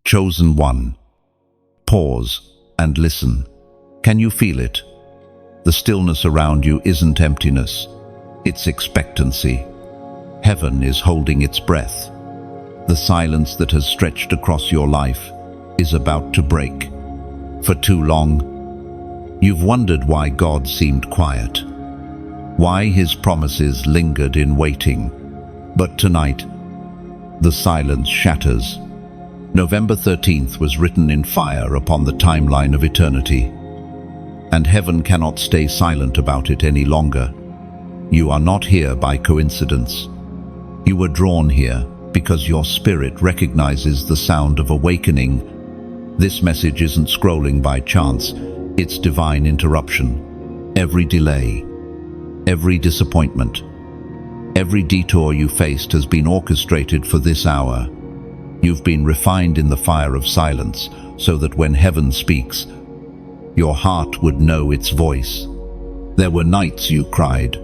Chosen one. Pause and listen. Can you feel it? The stillness around you isn't emptiness, it's expectancy. Heaven is holding its breath. The silence that has stretched across your life is about to break. For too long, you've wondered why God seemed quiet, why his promises lingered in waiting. But tonight, the silence shatters. November 13th was written in fire upon the timeline of eternity, and heaven cannot stay silent about it any longer. You are not here by coincidence. You were drawn here because your spirit recognizes the sound of awakening. This message isn't scrolling by chance, it's divine interruption. Every delay, every disappointment, every detour you faced has been orchestrated for this hour. You've been refined in the fire of silence so that when heaven speaks, your heart would know its voice. There were nights you cried,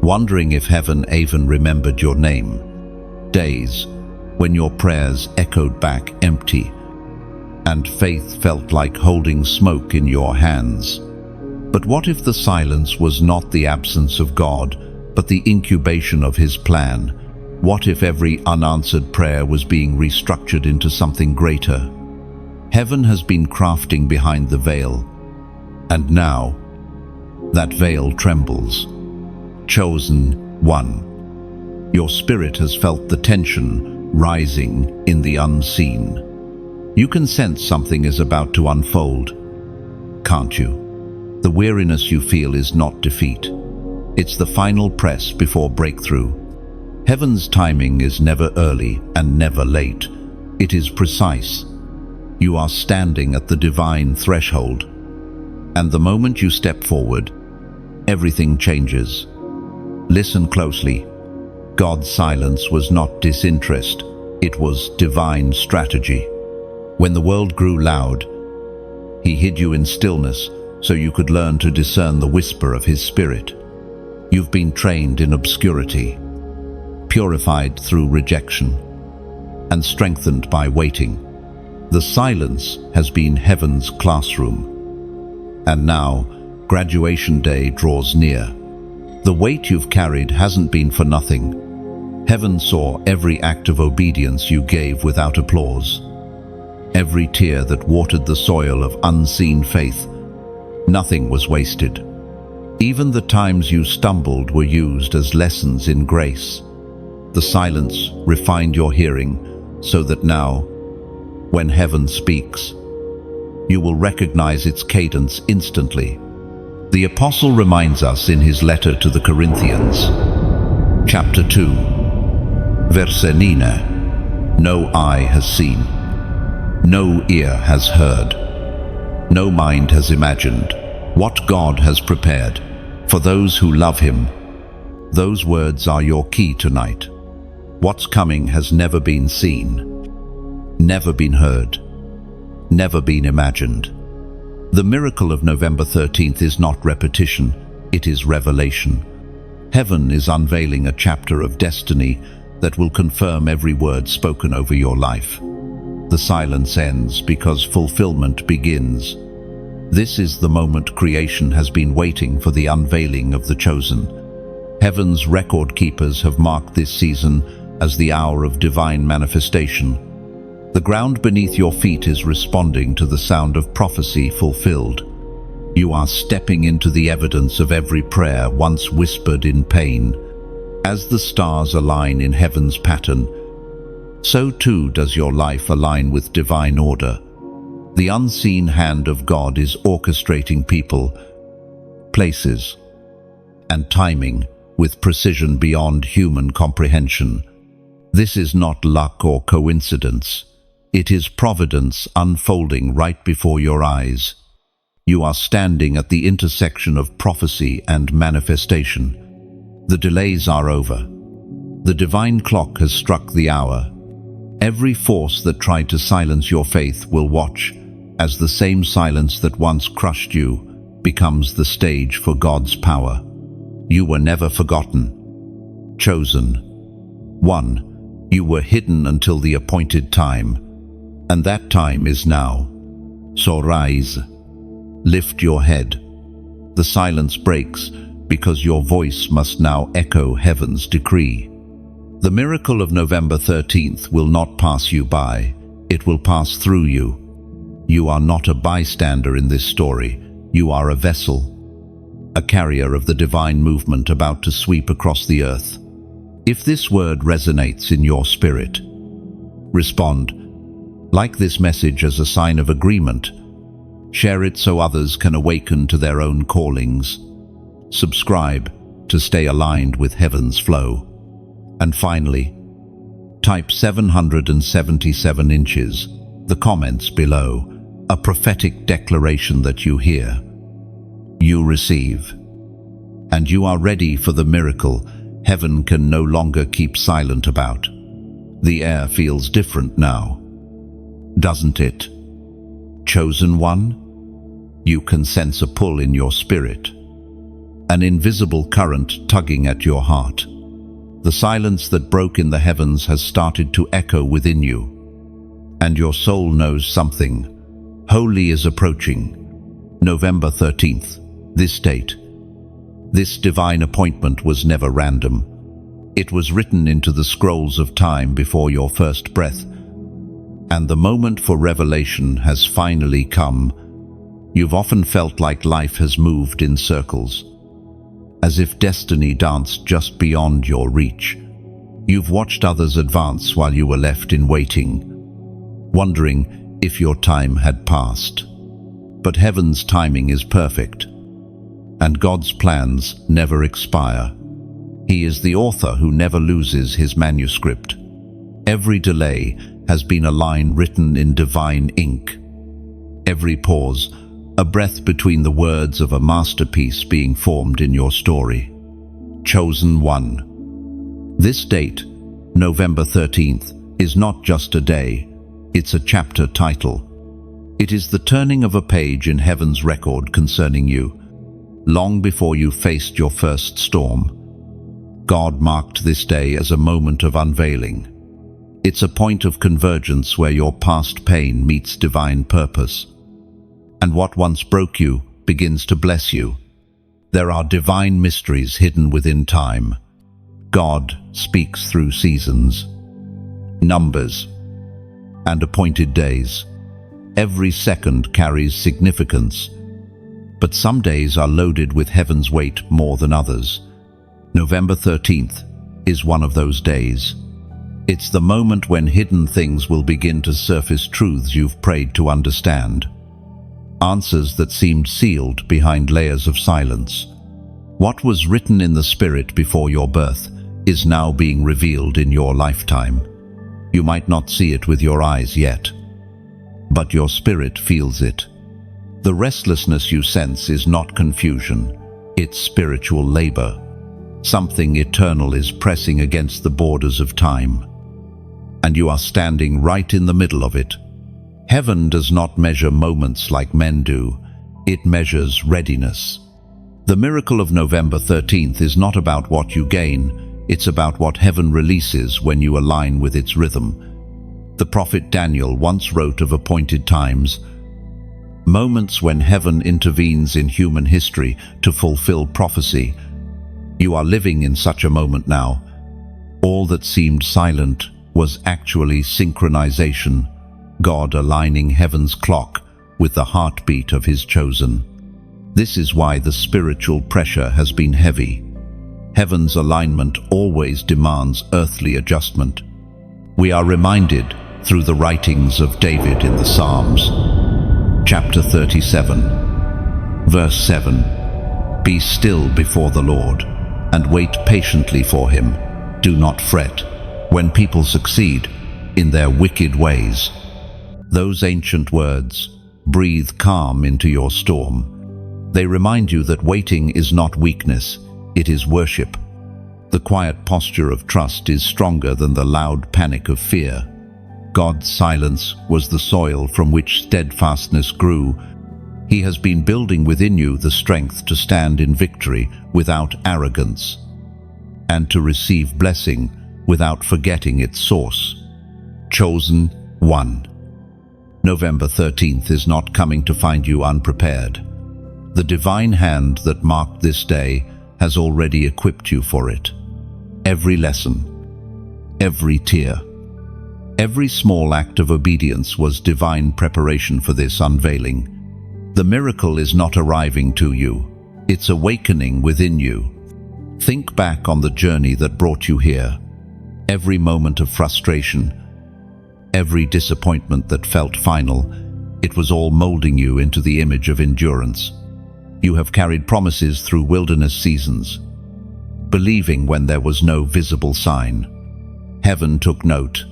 wondering if heaven even remembered your name. Days when your prayers echoed back empty, and faith felt like holding smoke in your hands. But what if the silence was not the absence of God, but the incubation of his plan? What if every unanswered prayer was being restructured into something greater? Heaven has been crafting behind the veil, and now that veil trembles. Chosen one. Your spirit has felt the tension rising in the unseen. You can sense something is about to unfold, can't you? The weariness you feel is not defeat. It's the final press before breakthrough. Heaven's timing is never early and never late. It is precise. You are standing at the divine threshold, and the moment you step forward, everything changes. Listen closely. God's silence was not disinterest, it was divine strategy. When the world grew loud, he hid you in stillness so you could learn to discern the whisper of his spirit. You've been trained in obscurity, purified through rejection, and strengthened by waiting. The silence has been heaven's classroom. And now, graduation day draws near. The weight you've carried hasn't been for nothing. Heaven saw every act of obedience you gave without applause, every tear that watered the soil of unseen faith. Nothing was wasted. Even the times you stumbled were used as lessons in grace. The silence refined your hearing so that now, when heaven speaks, you will recognize its cadence instantly. The Apostle reminds us in his letter to the Corinthians, chapter 2, verse 9, no eye has seen, no ear has heard, no mind has imagined what God has prepared for those who love him. Those words are your key tonight. What's coming has never been seen, never been heard, never been imagined. The miracle of November 13th is not repetition, it is revelation. Heaven is unveiling a chapter of destiny that will confirm every word spoken over your life. The silence ends because fulfillment begins. This is the moment creation has been waiting for, the unveiling of the chosen. Heaven's record keepers have marked this season as the hour of divine manifestation. The ground beneath your feet is responding to the sound of prophecy fulfilled. You are stepping into the evidence of every prayer once whispered in pain. As the stars align in heaven's pattern, so too does your life align with divine order. The unseen hand of God is orchestrating people, places, and timing with precision beyond human comprehension. This is not luck or coincidence. It is providence unfolding right before your eyes. You are standing at the intersection of prophecy and manifestation. The delays are over. The divine clock has struck the hour. Every force that tried to silence your faith will watch as the same silence that once crushed you becomes the stage for God's power. You were never forgotten. Chosen one. You were hidden until the appointed time. And that time is now. So rise. Lift your head. The silence breaks because your voice must now echo heaven's decree. The miracle of November 13th will not pass you by. It will pass through you. You are not a bystander in this story. You are a vessel, a carrier of the divine movement about to sweep across the earth. If this word resonates in your spirit, respond. Like this message as a sign of agreement. Share it so others can awaken to their own callings. Subscribe to stay aligned with heaven's flow. And finally, type 777 inches, the comments below, a prophetic declaration that you hear, you receive, and you are ready for the miracle heaven can no longer keep silent about. The air feels different now, doesn't it? Chosen one? You can sense a pull in your spirit, an invisible current tugging at your heart. The silence that broke in the heavens has started to echo within you, and your soul knows something. Holy is approaching. November 13th, this date. This divine appointment was never random. It was written into the scrolls of time before your first breath, and the moment for revelation has finally come. You've often felt like life has moved in circles, as if destiny danced just beyond your reach. You've watched others advance while you were left in waiting, wondering if your time had passed. But heaven's timing is perfect, and God's plans never expire. He is the author who never loses his manuscript. Every delay has been a line written in divine ink. Every pause, a breath between the words of a masterpiece being formed in your story. Chosen one. This date, November 13th, is not just a day, it's a chapter title. It is the turning of a page in heaven's record concerning you. Long before you faced your first storm, God marked this day as a moment of unveiling. It's a point of convergence where your past pain meets divine purpose, and what once broke you begins to bless you. There are divine mysteries hidden within time. God speaks through seasons, numbers, and appointed days. Every second carries significance, but some days are loaded with heaven's weight more than others. November 13th is one of those days. It's the moment when hidden things will begin to surface, truths you've prayed to understand, answers that seemed sealed behind layers of silence. What was written in the Spirit before your birth is now being revealed in your lifetime. You might not see it with your eyes yet, but your spirit feels it. The restlessness you sense is not confusion, it's spiritual labor. Something eternal is pressing against the borders of time, and you are standing right in the middle of it. Heaven does not measure moments like men do, it measures readiness. The miracle of November 13th is not about what you gain, it's about what heaven releases when you align with its rhythm. The prophet Daniel once wrote of appointed times, moments when heaven intervenes in human history to fulfill prophecy. You are living in such a moment now. All that seemed silent was actually synchronization, God aligning heaven's clock with the heartbeat of his chosen. This is why the spiritual pressure has been heavy. Heaven's alignment always demands earthly adjustment. We are reminded through the writings of David in the Psalms. Chapter 37, verse 7. Be still before the Lord, and wait patiently for him. Do not fret when people succeed in their wicked ways. Those ancient words breathe calm into your storm. They remind you that waiting is not weakness, it is worship. The quiet posture of trust is stronger than the loud panic of fear. God's silence was the soil from which steadfastness grew. He has been building within you the strength to stand in victory without arrogance, and to receive blessing without forgetting its source. Chosen one. November 13th is not coming to find you unprepared. The divine hand that marked this day has already equipped you for it. Every lesson, every tear, every small act of obedience was divine preparation for this unveiling. The miracle is not arriving to you, it's awakening within you. Think back on the journey that brought you here. Every moment of frustration, every disappointment that felt final, it was all molding you into the image of endurance. You have carried promises through wilderness seasons, believing when there was no visible sign. Heaven took note.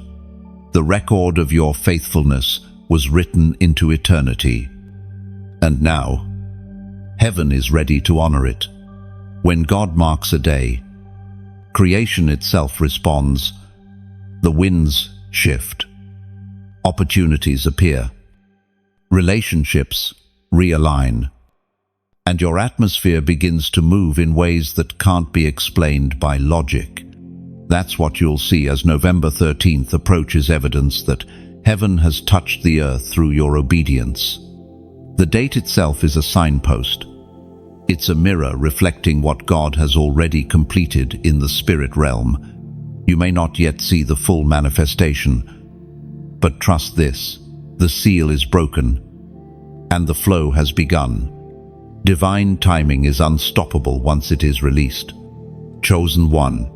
The record of your faithfulness was written into eternity. And now, heaven is ready to honor it. When God marks a day, creation itself responds. The winds shift. Opportunities appear. Relationships realign. And your atmosphere begins to move in ways that can't be explained by logic. That's what you'll see as November 13th approaches, evidence that heaven has touched the earth through your obedience. The date itself is a signpost. It's a mirror reflecting what God has already completed in the spirit realm. You may not yet see the full manifestation, but trust this: the seal is broken, and the flow has begun. Divine timing is unstoppable once it is released. Chosen one,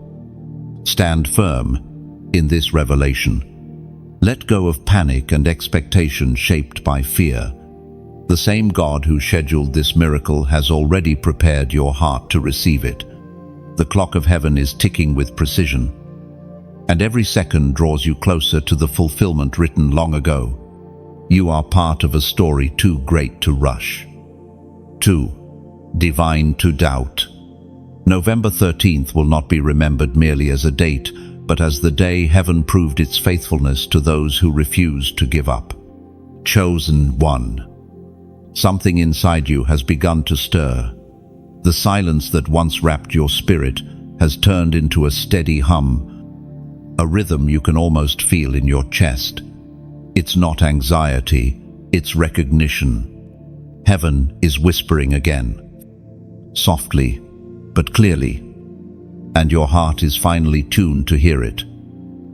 stand firm in this revelation. Let go of panic and expectation shaped by fear. The same God who scheduled this miracle has already prepared your heart to receive it. The clock of heaven is ticking with precision, and every second draws you closer to the fulfillment written long ago. You are part of a story too great to rush. 2. Divine to doubt. November 13th will not be remembered merely as a date, but as the day heaven proved its faithfulness to those who refused to give up. Chosen one. Something inside you has begun to stir. The silence that once wrapped your spirit has turned into a steady hum, a rhythm you can almost feel in your chest. It's not anxiety, it's recognition. Heaven is whispering again, softly but clearly, and your heart is finally tuned to hear it.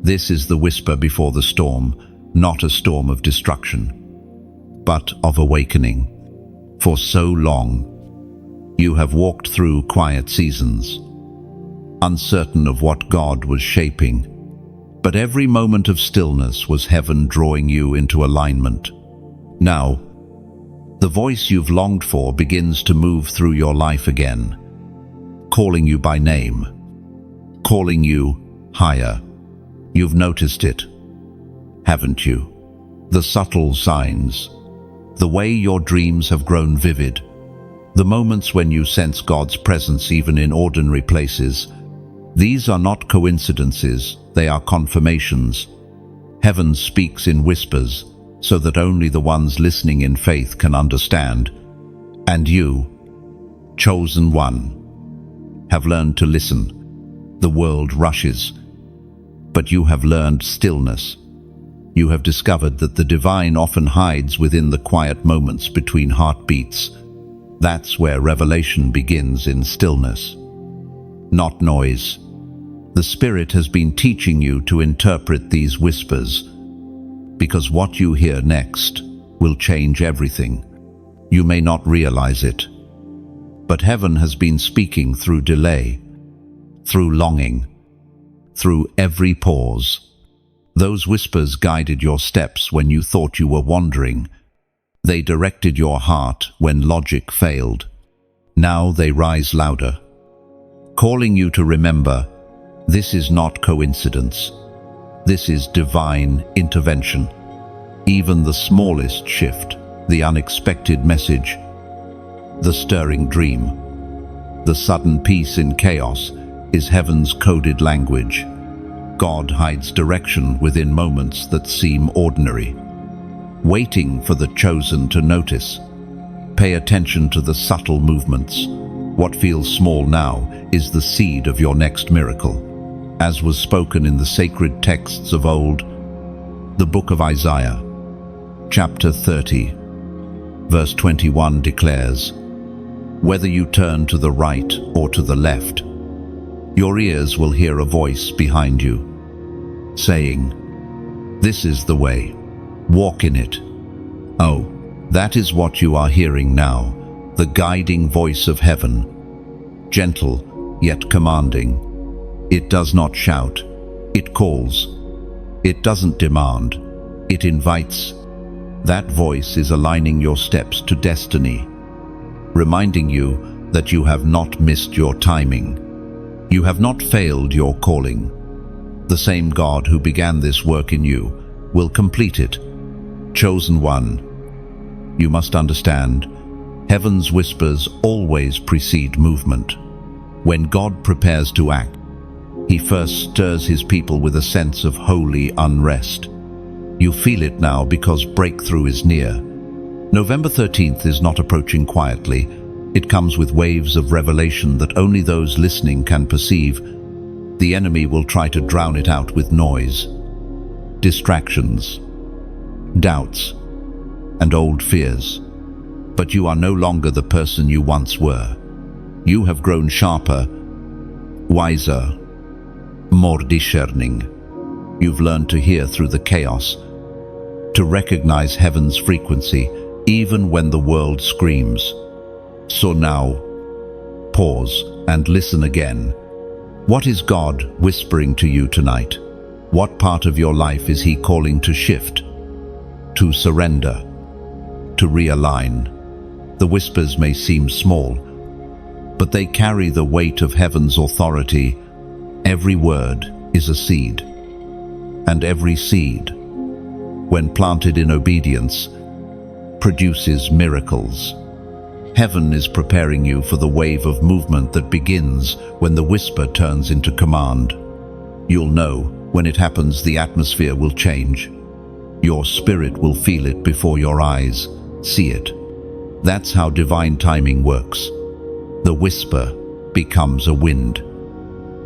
This is the whisper before the storm, not a storm of destruction, but of awakening. For so long, you have walked through quiet seasons, uncertain of what God was shaping, but every moment of stillness was heaven drawing you into alignment. Now, the voice you've longed for begins to move through your life again, calling you by name, calling you higher. You've noticed it, haven't you? The subtle signs, the way your dreams have grown vivid, the moments when you sense God's presence even in ordinary places. These are not coincidences, they are confirmations. Heaven speaks in whispers, so that only the ones listening in faith can understand. And you, chosen one, have learned to listen. The world rushes, but you have learned stillness. You have discovered that the divine often hides within the quiet moments between heartbeats. That's where revelation begins, in stillness, not noise. The Spirit has been teaching you to interpret these whispers, because what you hear next will change everything. You may not realize it, but heaven has been speaking through delay, through longing, through every pause. Those whispers guided your steps when you thought you were wandering. They directed your heart when logic failed. Now they rise louder, calling you to remember, this is not coincidence. This is divine intervention. Even the smallest shift, the unexpected message, the stirring dream, the sudden peace in chaos is heaven's coded language. God hides direction within moments that seem ordinary, waiting for the chosen to notice. Pay attention to the subtle movements. What feels small now is the seed of your next miracle. As was spoken in the sacred texts of old, the book of Isaiah, chapter 30, verse 21 declares, "Whether you turn to the right or to the left, your ears will hear a voice behind you, saying, 'This is the way, walk in it.'" Oh, that is what you are hearing now, the guiding voice of heaven, gentle yet commanding. It does not shout, it calls. It doesn't demand, it invites. That voice is aligning your steps to destiny, reminding you that you have not missed your timing. You have not failed your calling. The same God who began this work in you will complete it. Chosen one. You must understand, heaven's whispers always precede movement. When God prepares to act, He first stirs His people with a sense of holy unrest. You feel it now because breakthrough is near. November 13th is not approaching quietly. It comes with waves of revelation that only those listening can perceive. The enemy will try to drown it out with noise, distractions, doubts, and old fears. But you are no longer the person you once were. You have grown sharper, wiser, more discerning. You've learned to hear through the chaos, to recognize heaven's frequency even when the world screams. So now, pause and listen again. What is God whispering to you tonight? What part of your life is He calling to shift, to surrender, to realign? The whispers may seem small, but they carry the weight of heaven's authority. Every word is a seed, and every seed, when planted in obedience, produces miracles. Heaven is preparing you for the wave of movement that begins when the whisper turns into command. You'll know when it happens. The atmosphere will change. Your spirit will feel it before your eyes see it. That's how divine timing works. The whisper becomes a wind.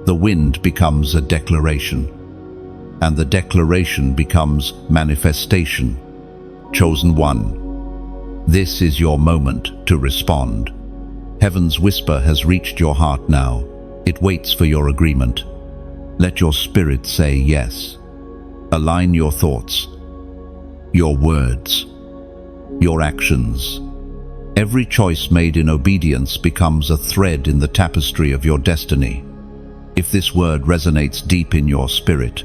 The wind becomes a declaration. And the declaration becomes manifestation. Chosen one, this is your moment to respond. Heaven's whisper has reached your heart now. It waits for your agreement. Let your spirit say yes. Align your thoughts, your words, your actions. Every choice made in obedience becomes a thread in the tapestry of your destiny. If this word resonates deep in your spirit,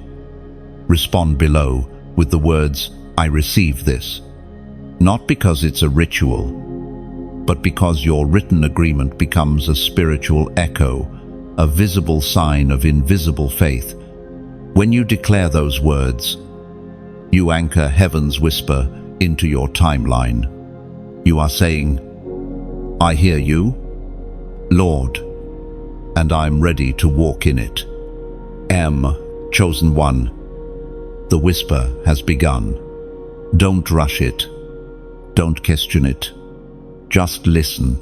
respond below with the words, "I receive this." Not because it's a ritual, but because your written agreement becomes a spiritual echo, a visible sign of invisible faith. When you declare those words, you anchor heaven's whisper into your timeline. You are saying, "I hear you, Lord, and I'm ready to walk in it." Chosen one, the whisper has begun. Don't rush it. Don't question it. Just listen.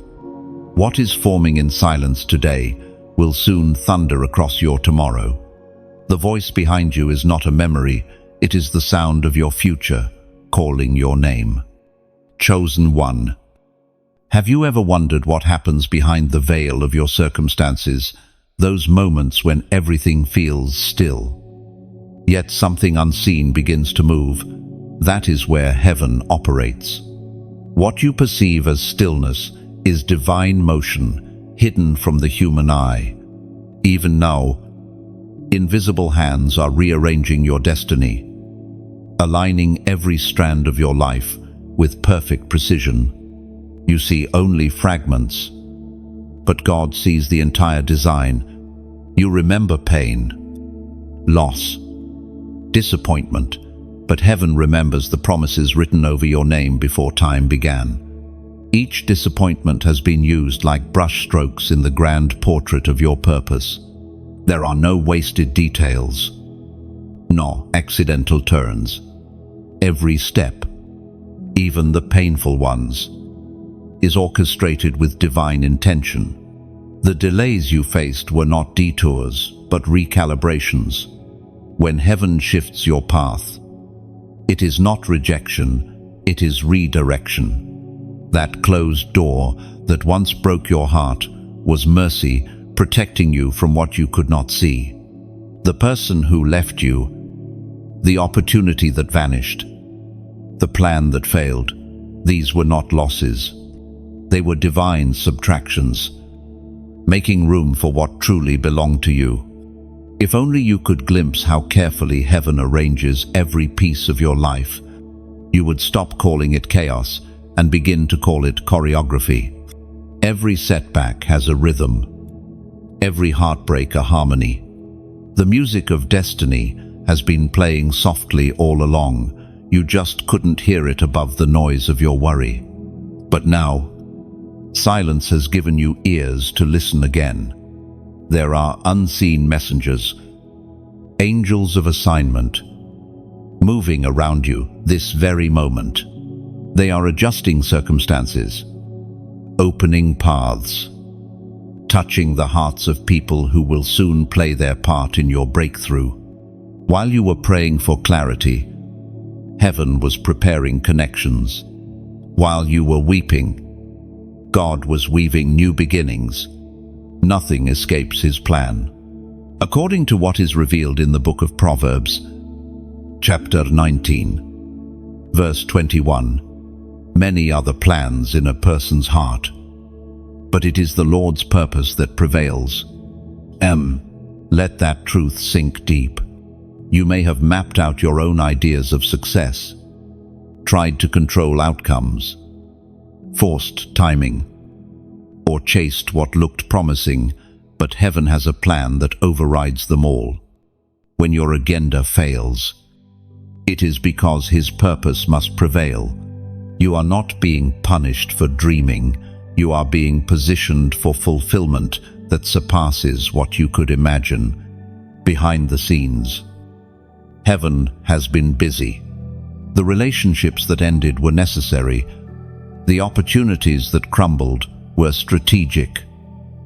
What is forming in silence today will soon thunder across your tomorrow. The voice behind you is not a memory, it is the sound of your future, calling your name. Chosen one. Have you ever wondered what happens behind the veil of your circumstances, those moments when everything feels still? Yet something unseen begins to move. That is where heaven operates. What you perceive as stillness is divine motion, hidden from the human eye. Even now, invisible hands are rearranging your destiny, aligning every strand of your life with perfect precision. You see only fragments, but God sees the entire design. You remember pain, loss, disappointment, but heaven remembers the promises written over your name before time began. Each disappointment has been used like brushstrokes in the grand portrait of your purpose. There are no wasted details, nor accidental turns. Every step, even the painful ones, is orchestrated with divine intention. The delays you faced were not detours, but recalibrations. When heaven shifts your path, it is not rejection, It is redirection. That closed door that once broke your heart was mercy protecting you from what you could not see. The person who left you, the opportunity that vanished, the plan that failed, these were not losses. They were divine subtractions, making room for what truly belonged to you. If only you could glimpse how carefully heaven arranges every piece of your life, you would stop calling it chaos and begin to call it choreography. Every setback has a rhythm, every heartbreak a harmony. The music of destiny has been playing softly all along. You just couldn't hear it above the noise of your worry. But now, silence has given you ears to listen again. There are unseen messengers, angels of assignment, moving around you this very moment. They are adjusting circumstances, opening paths, touching the hearts of people who will soon play their part in your breakthrough. While you were praying for clarity, heaven was preparing connections. While you were weeping, God was weaving new beginnings. Nothing escapes his plan. According to what is revealed in the book of Proverbs, chapter 19, verse 21, many are the plans in a person's heart, but it is the Lord's purpose that prevails. Let that truth sink deep. You may have mapped out your own ideas of success, tried to control outcomes, forced timing, or chased what looked promising, but heaven has a plan that overrides them all. When your agenda fails, it is because his purpose must prevail. You are not being punished for dreaming. You are being positioned for fulfillment that surpasses what you could imagine. Behind the scenes, heaven has been busy. The relationships that ended were necessary. The opportunities that crumbled were strategic.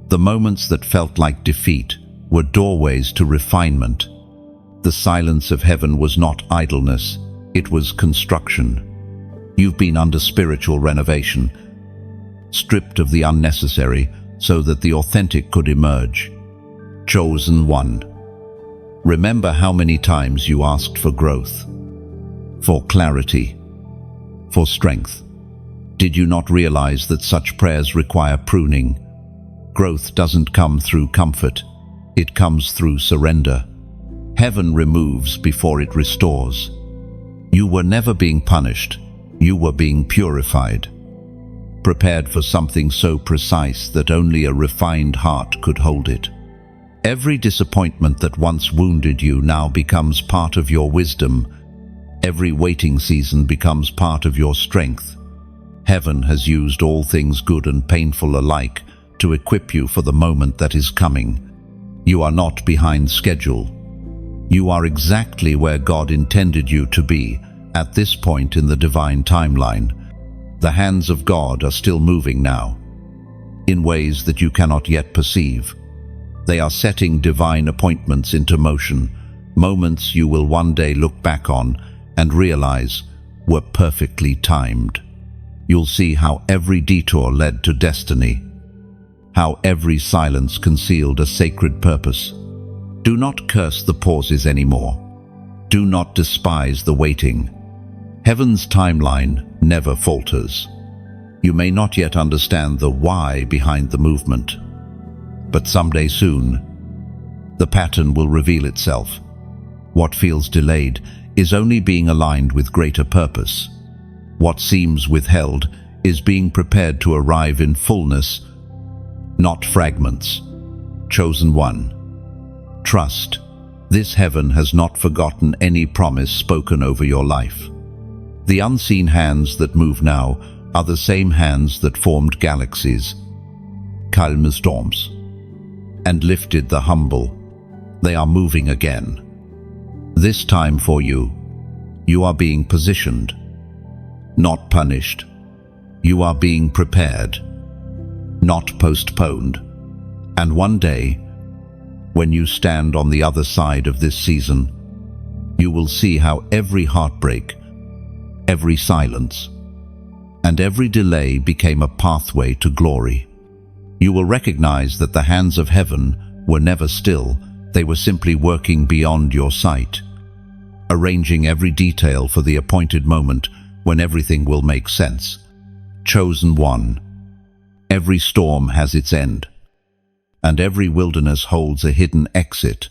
The moments that felt like defeat were doorways to refinement. The silence of heaven was not idleness, it was construction. You've been under spiritual renovation, stripped of the unnecessary so that the authentic could emerge. Chosen one. Remember how many times you asked for growth, for clarity, for strength. Did you not realize that such prayers require pruning? Growth doesn't come through comfort, it comes through surrender. Heaven removes before it restores. You were never being punished, you were being purified, prepared for something so precise that only a refined heart could hold it. Every disappointment that once wounded you now becomes part of your wisdom. Every waiting season becomes part of your strength. Heaven has used all things good and painful alike to equip you for the moment that is coming. You are not behind schedule. You are exactly where God intended you to be at this point in the divine timeline. The hands of God are still moving now, in ways that you cannot yet perceive. They are setting divine appointments into motion, moments you will one day look back on and realize were perfectly timed. You'll see how every detour led to destiny, how every silence concealed a sacred purpose. Do not curse the pauses anymore. Do not despise the waiting. Heaven's timeline never falters. You may not yet understand the why behind the movement, but someday soon, the pattern will reveal itself. What feels delayed is only being aligned with greater purpose. What seems withheld is being prepared to arrive in fullness, not fragments. Chosen one. Trust. This heaven has not forgotten any promise spoken over your life. The unseen hands that move now are the same hands that formed galaxies, calmed storms, and lifted the humble. They are moving again. This time for you, you are being positioned, not punished. You are being prepared, not postponed. And one day, when you stand on the other side of this season, you will see how every heartbreak, every silence, and every delay became a pathway to glory. You will recognize that the hands of heaven were never still. They were simply working beyond your sight, arranging every detail for the appointed moment when everything will make sense. Chosen one. Every storm has its end, and every wilderness holds a hidden exit.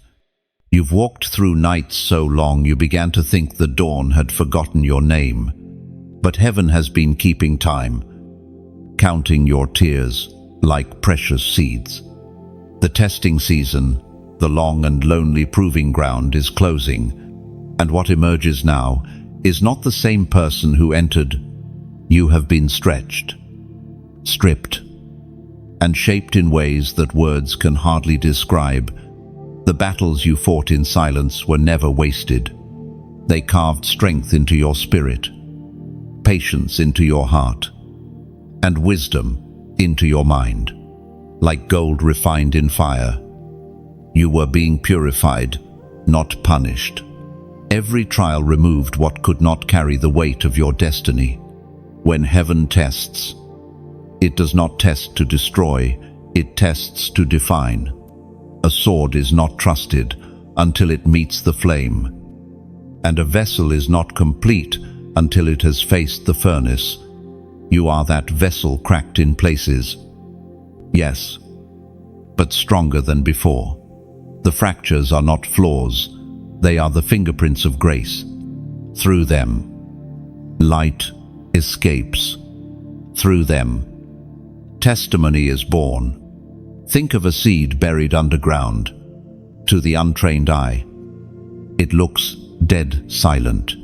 You've walked through nights so long you began to think the dawn had forgotten your name. But heaven has been keeping time, counting your tears like precious seeds. The testing season, the long and lonely proving ground, is closing, and what emerges now is not the same person who entered. You have been stretched, stripped, and shaped in ways that words can hardly describe. The battles you fought in silence were never wasted. They carved strength into your spirit, patience into your heart, and wisdom into your mind. Like gold refined in fire, you were being purified, not punished. Every trial removed what could not carry the weight of your destiny. When heaven tests, it does not test to destroy, it tests to define. A sword is not trusted until it meets the flame, and a vessel is not complete until it has faced the furnace. You are that vessel, cracked in places, yes, but stronger than before. The fractures are not flaws, they are the fingerprints of grace. Through them, light escapes. Through them, testimony is born. Think of a seed buried underground. To the untrained eye, it looks dead silent,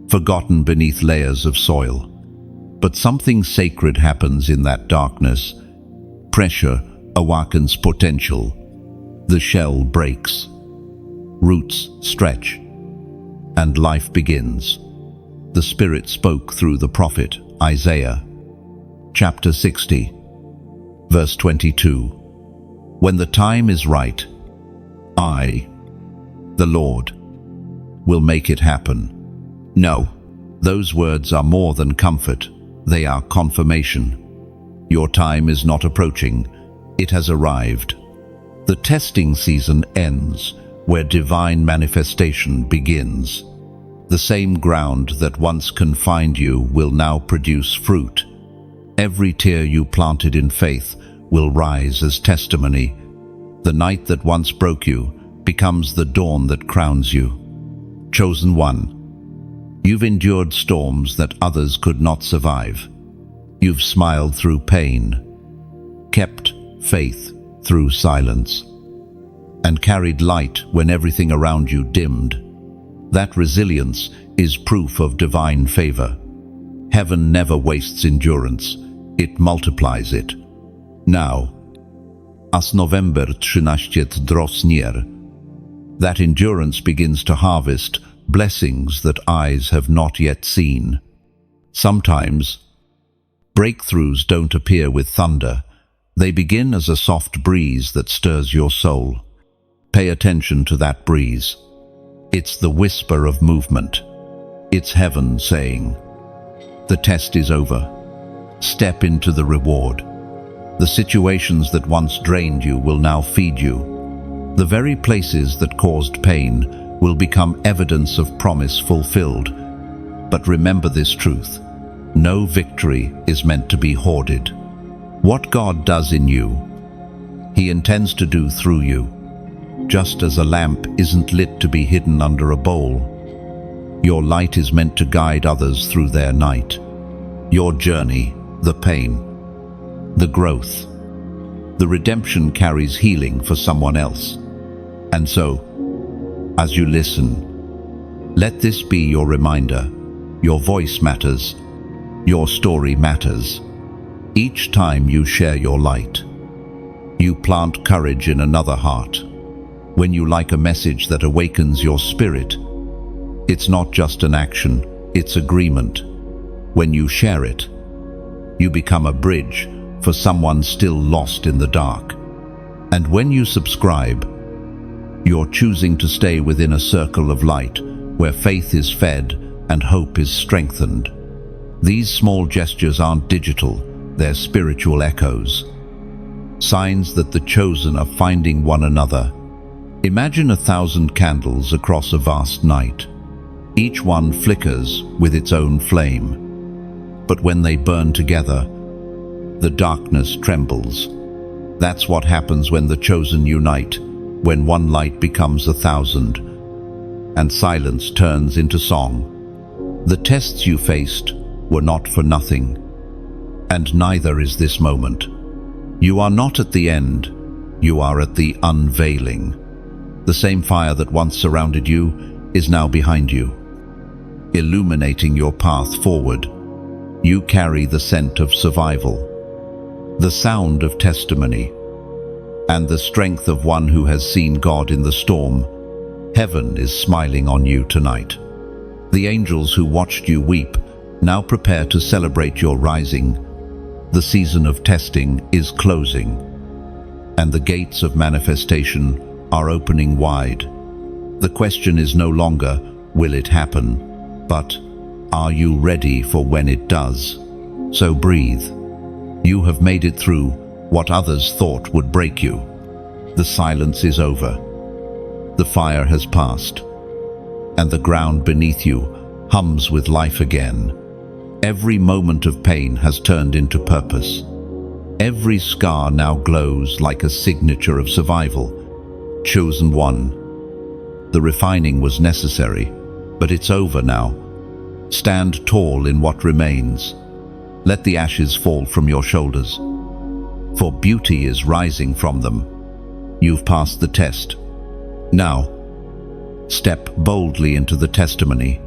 forgotten beneath layers of soil. But something sacred happens in that darkness. Pressure awakens potential. The shell breaks, roots stretch, and life begins. The Spirit spoke through the prophet Isaiah, chapter 60. Verse 22, when the time is right, I, the Lord, will make it happen. No, those words are more than comfort, they are confirmation. Your time is not approaching, it has arrived. The testing season ends where divine manifestation begins. The same ground that once confined you will now produce fruit. Every tear you planted in faith will rise as testimony. The night that once broke you becomes the dawn that crowns you. Chosen one. You've endured storms that others could not survive. You've smiled through pain, kept faith through silence, and carried light when everything around you dimmed. That resilience is proof of divine favor. Heaven never wastes endurance, it multiplies it. Now, as November 13 draws near, that endurance begins to harvest blessings that eyes have not yet seen. Sometimes, breakthroughs don't appear with thunder. They begin as a soft breeze that stirs your soul. Pay attention to that breeze. It's the whisper of movement. It's heaven saying, the test is over. Step into the reward. The situations that once drained you will now feed you. The very places that caused pain will become evidence of promise fulfilled. But remember this truth: no victory is meant to be hoarded. What God does in you, He intends to do through you. Just as a lamp isn't lit to be hidden under a bowl, your light is meant to guide others through their night. Your journey, the pain, the growth, the redemption carries healing for someone else. And so, as you listen, let this be your reminder. Your voice matters. Your story matters. Each time you share your light, you plant courage in another heart. When you like a message that awakens your spirit, it's not just an action, it's agreement. When you share it, you become a bridge for someone still lost in the dark. And when you subscribe, you're choosing to stay within a circle of light where faith is fed and hope is strengthened. These small gestures aren't digital, they're spiritual echoes. Signs that the chosen are finding one another. Imagine 1,000 candles across a vast night. Each one flickers with its own flame. But when they burn together, the darkness trembles. That's what happens when the chosen unite, when one light becomes 1,000, and silence turns into song. The tests you faced were not for nothing, and neither is this moment. You are not at the end, you are at the unveiling. The same fire that once surrounded you is now behind you, illuminating your path forward. You carry the scent of survival, the sound of testimony, and the strength of one who has seen God in the storm. Heaven is smiling on you tonight. The angels who watched you weep now prepare to celebrate your rising. The season of testing is closing, and the gates of manifestation are opening wide. The question is no longer, will it happen, but are you ready for when it does? So breathe. You have made it through what others thought would break you. The silence is over. The fire has passed, and the ground beneath you hums with life again. Every moment of pain has turned into purpose. Every scar now glows like a signature of survival. Chosen one. The refining was necessary, but it's over now. Stand tall in what remains. Let the ashes fall from your shoulders, for beauty is rising from them. You've passed the test. Now, step boldly into the testimony.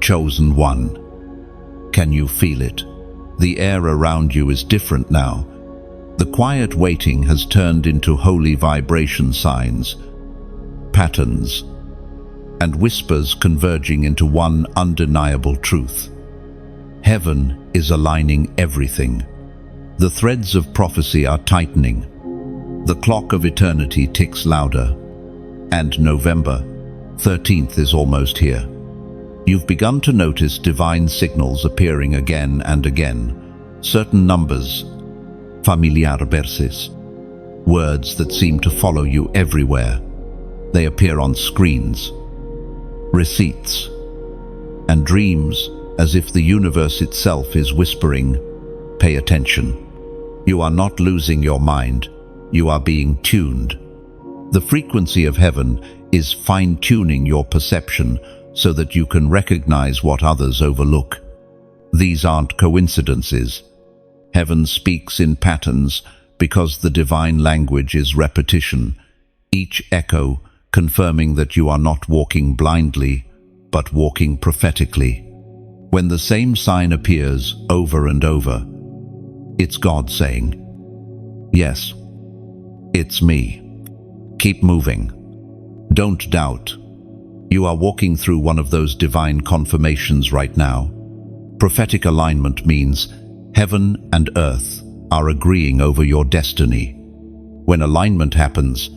Chosen one. Can you feel it? The air around you is different now. The quiet waiting has turned into holy vibration signs, patterns, and whispers converging into one undeniable truth. Heaven is aligning everything. The threads of prophecy are tightening. The clock of eternity ticks louder, and November 13th is almost here. You've begun to notice divine signals appearing again and again, certain numbers, familiar verses, words that seem to follow you everywhere. They appear on screens, receipts, and dreams, as if the universe itself is whispering, pay attention. You are not losing your mind, you are being tuned. The frequency of heaven is fine-tuning your perception so that you can recognize what others overlook. These aren't coincidences. Heaven speaks in patterns because the divine language is repetition, each echo confirming that you are not walking blindly, but walking prophetically. When the same sign appears over and over, it's God saying, yes, it's me. Keep moving. Don't doubt. You are walking through one of those divine confirmations right now. Prophetic alignment means heaven and earth are agreeing over your destiny. When alignment happens,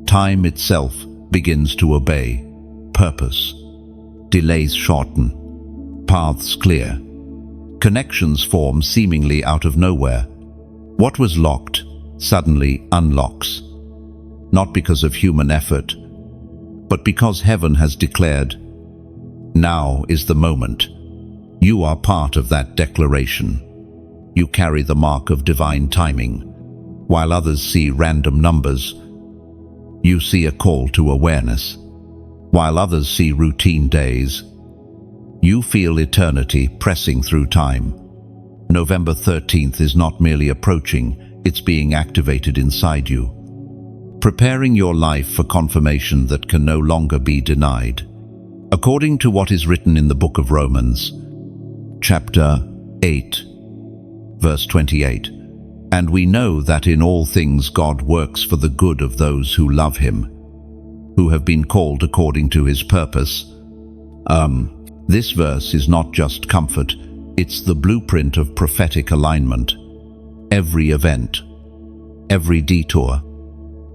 time itself begins to obey. Purpose. Delays shorten. Paths clear. Connections form seemingly out of nowhere. What was locked suddenly unlocks. Not because of human effort, but because heaven has declared, now is the moment. You are part of that declaration. You carry the mark of divine timing. While others see random numbers, you see a call to awareness. While others see routine days, you feel eternity pressing through time. November 13th is not merely approaching, it's being activated inside you, preparing your life for confirmation that can no longer be denied. According to what is written in the book of Romans, chapter 8, verse 28, and we know that in all things God works for the good of those who love him, who have been called according to his purpose. This verse is not just comfort, it's the blueprint of prophetic alignment. Every event, every detour,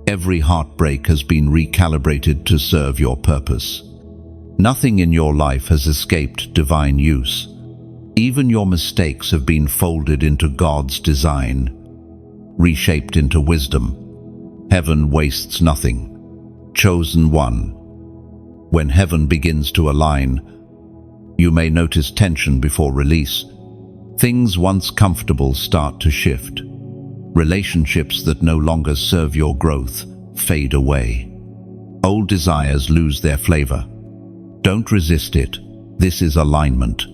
every heartbreak has been recalibrated to serve your purpose. Nothing in your life has escaped divine use. Even your mistakes have been folded into God's design, reshaped into wisdom. Heaven wastes nothing. Chosen one. When heaven begins to align, you may notice tension before release. Things once comfortable start to shift. Relationships that no longer serve your growth fade away. Old desires lose their flavor. Don't resist it. This is alignment,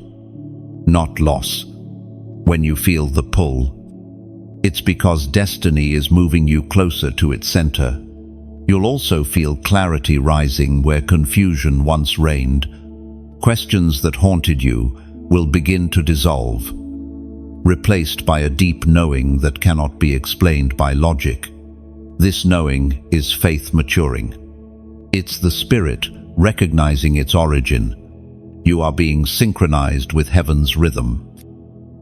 not loss. When you feel the pull, it's because destiny is moving you closer to its center. You'll also feel clarity rising where confusion once reigned. Questions that haunted you will begin to dissolve, replaced by a deep knowing that cannot be explained by logic. This knowing is faith maturing. It's the Spirit recognizing its origin. You are being synchronized with heaven's rhythm.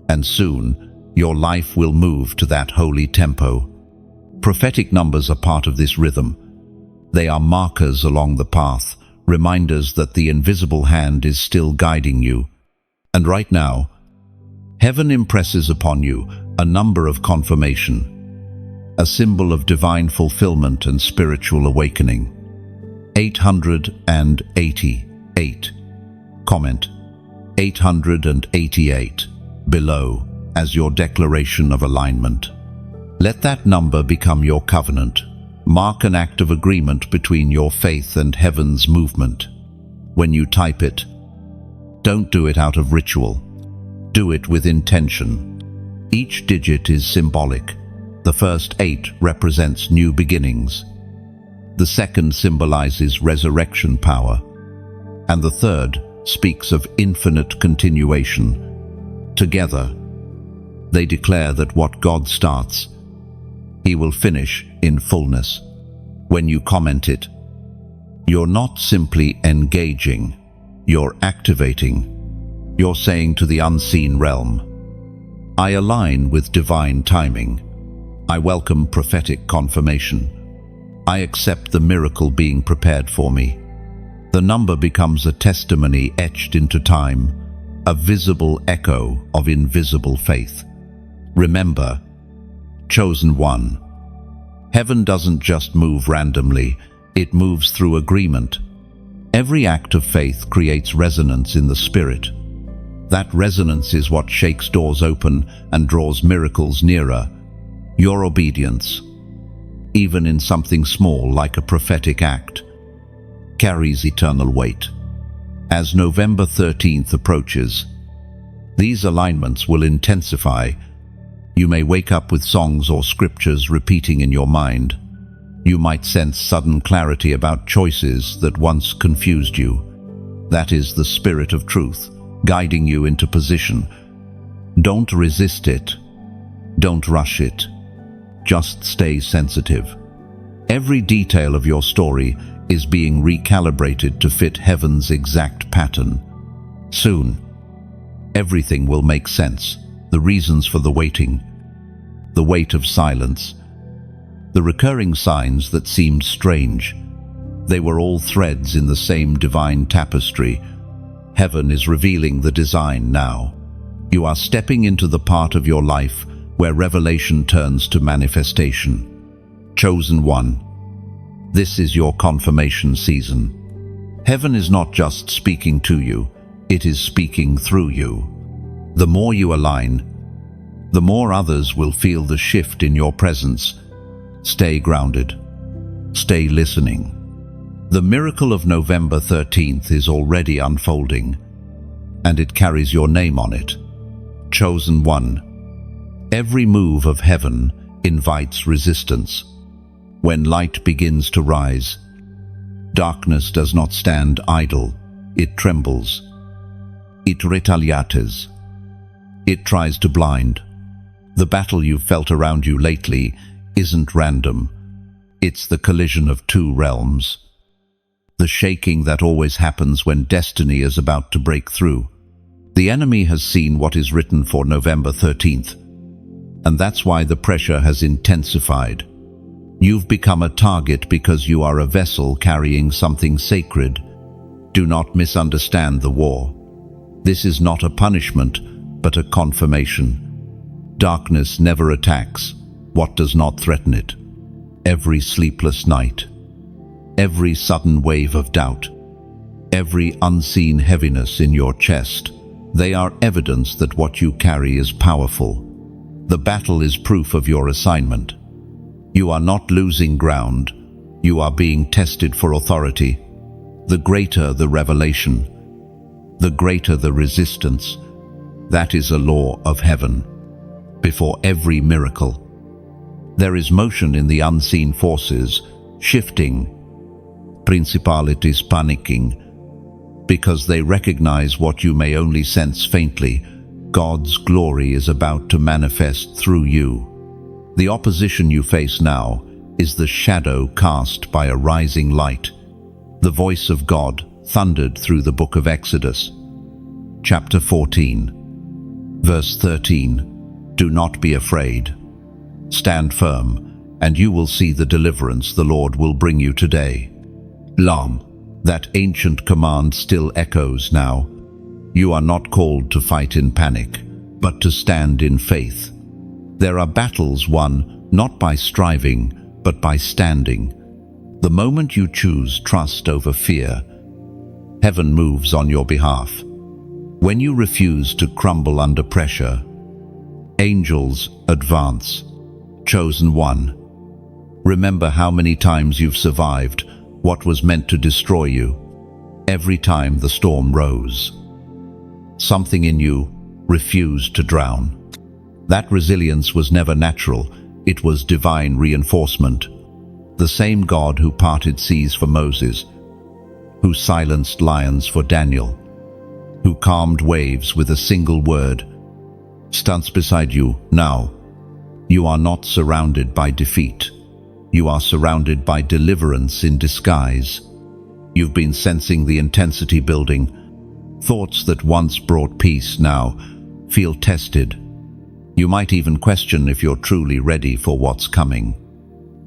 And soon, your life will move to that holy tempo. Prophetic numbers are part of this rhythm. They are markers along the path, reminders that the invisible hand is still guiding you. And right now, heaven impresses upon you a number of confirmation, a symbol of divine fulfillment and spiritual awakening. 888. Comment 888 below as your declaration of alignment. Let that number become your covenant. Mark an act of agreement between your faith and heaven's movement. When you type it, don't do it out of ritual. Do it with intention. Each digit is symbolic. The first 8 represents new beginnings. The second symbolizes resurrection power. And the third speaks of infinite continuation. Together, they declare that what God starts, He will finish in fullness. When you comment it, you're not simply engaging, you're activating. You're saying to the unseen realm, I align with divine timing. I welcome prophetic confirmation. I accept the miracle being prepared for me. The number becomes a testimony etched into time, a visible echo of invisible faith. Remember, chosen one. Heaven doesn't just move randomly, it moves through agreement. Every act of faith creates resonance in the spirit. That resonance is what shakes doors open and draws miracles nearer. Your obedience, even in something small like a prophetic act, carries eternal weight. As November 13th approaches, these alignments will intensify. You may wake up with songs or scriptures repeating in your mind. You might sense sudden clarity about choices that once confused you. That is the Spirit of truth, guiding you into position. Don't resist it. Don't rush it. Just stay sensitive. Every detail of your story is being recalibrated to fit heaven's exact pattern. Soon, everything will make sense. The reasons for the waiting, the weight of silence, the recurring signs that seemed strange. They were all threads in the same divine tapestry. Heaven is revealing the design now. You are stepping into the part of your life where revelation turns to manifestation. Chosen one. This is your confirmation season. Heaven is not just speaking to you, it is speaking through you. The more you align, the more others will feel the shift in your presence. Stay grounded. Stay listening. The miracle of November 13th is already unfolding, and it carries your name on it. Chosen one. Every move of heaven invites resistance. When light begins to rise, darkness does not stand idle. It trembles. It retaliates. It tries to blind. The battle you've felt around you lately isn't random. It's the collision of two realms. The shaking that always happens when destiny is about to break through. The enemy has seen what is written for November 13th, and that's why the pressure has intensified. You've become a target because you are a vessel carrying something sacred. Do not misunderstand the war. This is not a punishment, but a confirmation. Darkness never attacks what does not threaten it. Every sleepless night, every sudden wave of doubt, every unseen heaviness in your chest, they are evidence that what you carry is powerful. The battle is proof of your assignment. You are not losing ground. You are being tested for authority. The greater the revelation, the greater the resistance. That is a law of heaven. Before every miracle, there is motion in the unseen forces, shifting, principalities panicking, because they recognize what you may only sense faintly. God's glory is about to manifest through you. The opposition you face now is the shadow cast by a rising light. The voice of God thundered through the book of Exodus, chapter 14, verse 13. Do not be afraid. Stand firm, and you will see the deliverance the Lord will bring you today. Lam, that ancient command still echoes now. You are not called to fight in panic, but to stand in faith. There are battles won not by striving, but by standing. The moment you choose trust over fear, heaven moves on your behalf. When you refuse to crumble under pressure, angels advance. Chosen one, remember how many times you've survived what was meant to destroy you. Every time the storm rose, something in you refused to drown. That resilience was never natural, it was divine reinforcement. The same God who parted seas for Moses, who silenced lions for Daniel, who calmed waves with a single word, stands beside you now. You are not surrounded by defeat. You are surrounded by deliverance in disguise. You've been sensing the intensity building. Thoughts that once brought peace now feel tested. You might even question if you're truly ready for what's coming.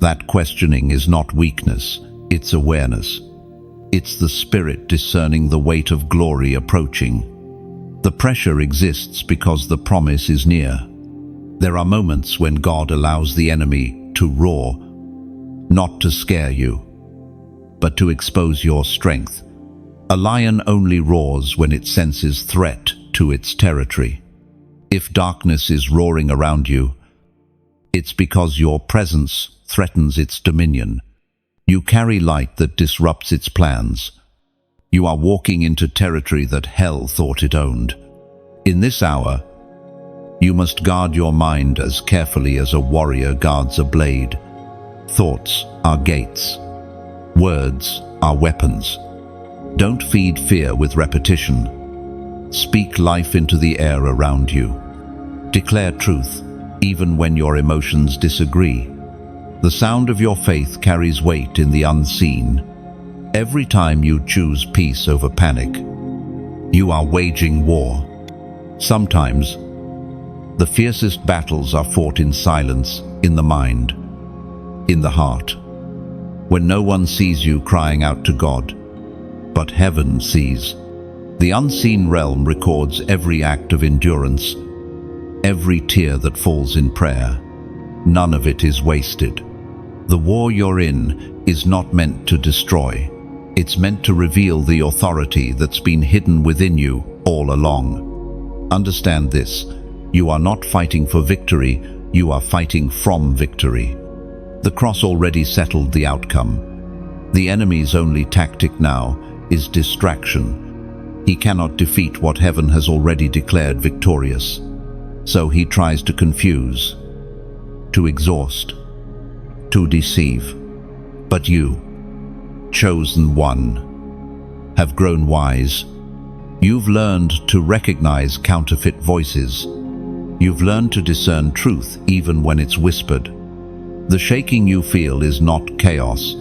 That questioning is not weakness, it's awareness. It's the Spirit discerning the weight of glory approaching. The pressure exists because the promise is near. There are moments when God allows the enemy to roar, not to scare you, but to expose your strength. A lion only roars when it senses threat to its territory. If darkness is roaring around you, it's because your presence threatens its dominion. You carry light that disrupts its plans. You are walking into territory that hell thought it owned. In this hour, you must guard your mind as carefully as a warrior guards a blade. Thoughts are gates. Words are weapons. Don't feed fear with repetition. Speak life into the air around you. Declare truth, even when your emotions disagree. The sound of your faith carries weight in the unseen. Every time you choose peace over panic, you are waging war. Sometimes, the fiercest battles are fought in silence, in the mind, in the heart, when no one sees you crying out to God, but heaven sees. The unseen realm records every act of endurance, every tear that falls in prayer. None of it is wasted. The war you're in is not meant to destroy. It's meant to reveal the authority that's been hidden within you all along. Understand this. You are not fighting for victory, you are fighting from victory. The cross already settled the outcome. The enemy's only tactic now is distraction. He cannot defeat what heaven has already declared victorious. So he tries to confuse, to exhaust, to deceive. But you, chosen one, have grown wise. You've learned to recognize counterfeit voices. You've learned to discern truth even when it's whispered. The shaking you feel is not chaos,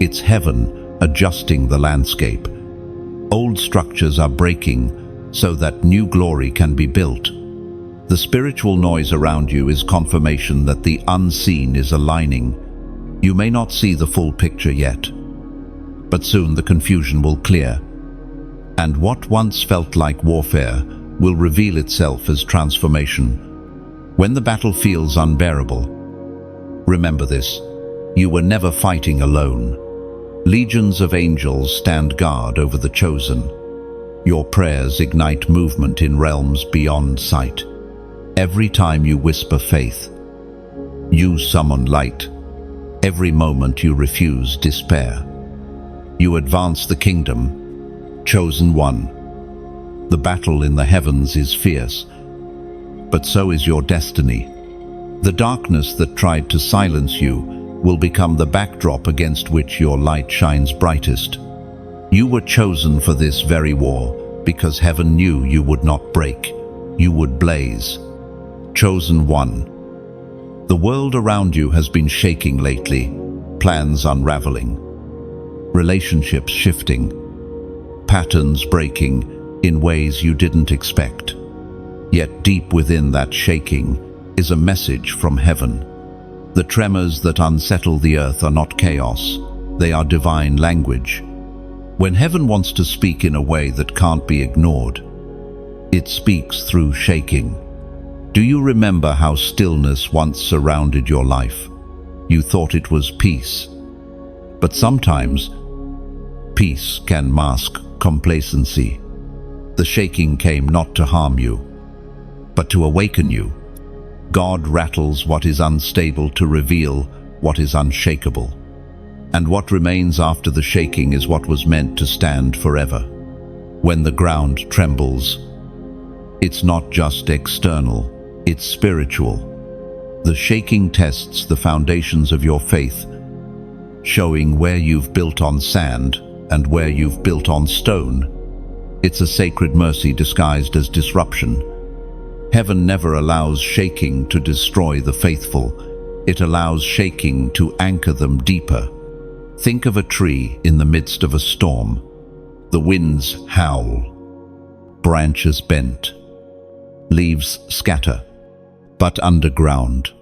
it's heaven adjusting the landscape. Old structures are breaking so that new glory can be built. The spiritual noise around you is confirmation that the unseen is aligning. You may not see the full picture yet, but soon the confusion will clear. And what once felt like warfare will reveal itself as transformation. When the battle feels unbearable, remember this: you were never fighting alone. Legions of angels stand guard over the chosen. Your prayers ignite movement in realms beyond sight. Every time you whisper faith, you summon light. Every moment you refuse despair, you advance the kingdom. Chosen one. The battle in the heavens is fierce, but so is your destiny. The darkness that tried to silence you will become the backdrop against which your light shines brightest. You were chosen for this very war because heaven knew you would not break, you would blaze. Chosen one. The world around you has been shaking lately, plans unraveling, relationships shifting, patterns breaking in ways you didn't expect. Yet deep within that shaking is a message from heaven. The tremors that unsettle the earth are not chaos, they are divine language. When heaven wants to speak in a way that can't be ignored, it speaks through shaking. Do you remember how stillness once surrounded your life? You thought it was peace. But sometimes, peace can mask complacency. The shaking came not to harm you, but to awaken you. God rattles what is unstable to reveal what is unshakable. And what remains after the shaking is what was meant to stand forever. When the ground trembles, it's not just external, it's spiritual. The shaking tests the foundations of your faith, showing where you've built on sand and where you've built on stone. It's a sacred mercy disguised as disruption. Heaven never allows shaking to destroy the faithful. It allows shaking to anchor them deeper. Think of a tree in the midst of a storm. The winds howl, branches bent, leaves scatter. But underground,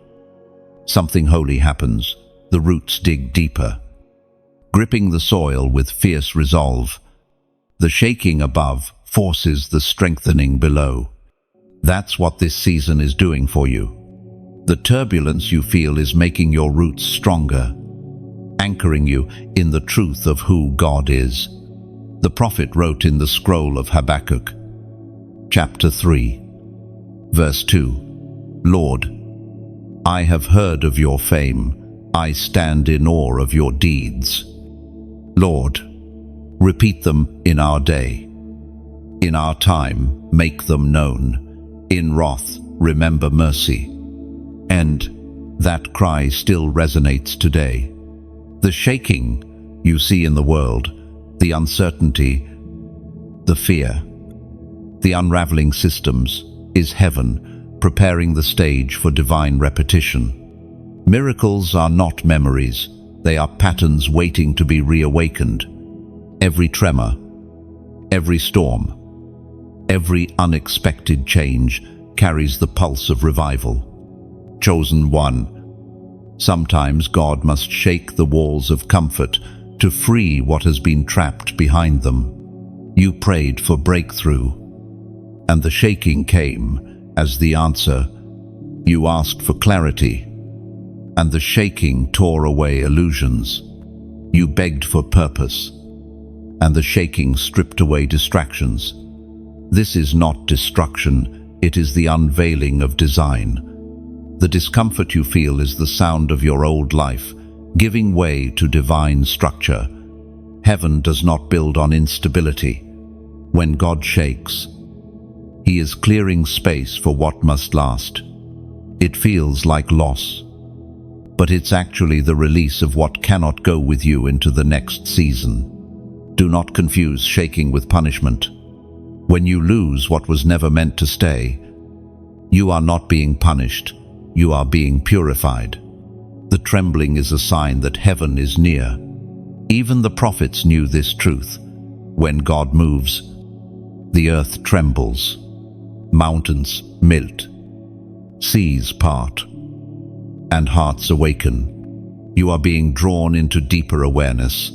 something holy happens. The roots dig deeper, gripping the soil with fierce resolve. The shaking above forces the strengthening below. That's what this season is doing for you. The turbulence you feel is making your roots stronger, anchoring you in the truth of who God is. The prophet wrote in the scroll of Habakkuk, chapter 3, verse 2, Lord, I have heard of your fame. I stand in awe of your deeds. Lord, repeat them in our day. In our time, make them known. In wrath, remember mercy. And that cry still resonates today. The shaking you see in the world, the uncertainty, the fear, the unraveling systems, is heaven preparing the stage for divine repetition. Miracles are not memories, they are patterns waiting to be reawakened. Every tremor, every storm, every unexpected change carries the pulse of revival. Chosen one. Sometimes God must shake the walls of comfort to free what has been trapped behind them. You prayed for breakthrough, and the shaking came as the answer. You asked for clarity, and the shaking tore away illusions. You begged for purpose, and the shaking stripped away distractions. This is not destruction, it is the unveiling of design. The discomfort you feel is the sound of your old life, giving way to divine structure. Heaven does not build on instability. When God shakes, He is clearing space for what must last. It feels like loss, but it's actually the release of what cannot go with you into the next season. Do not confuse shaking with punishment. When you lose what was never meant to stay, you are not being punished, you are being purified. The trembling is a sign that heaven is near. Even the prophets knew this truth. When God moves, the earth trembles. Mountains melt, seas part, and hearts awaken. You are being drawn into deeper awareness.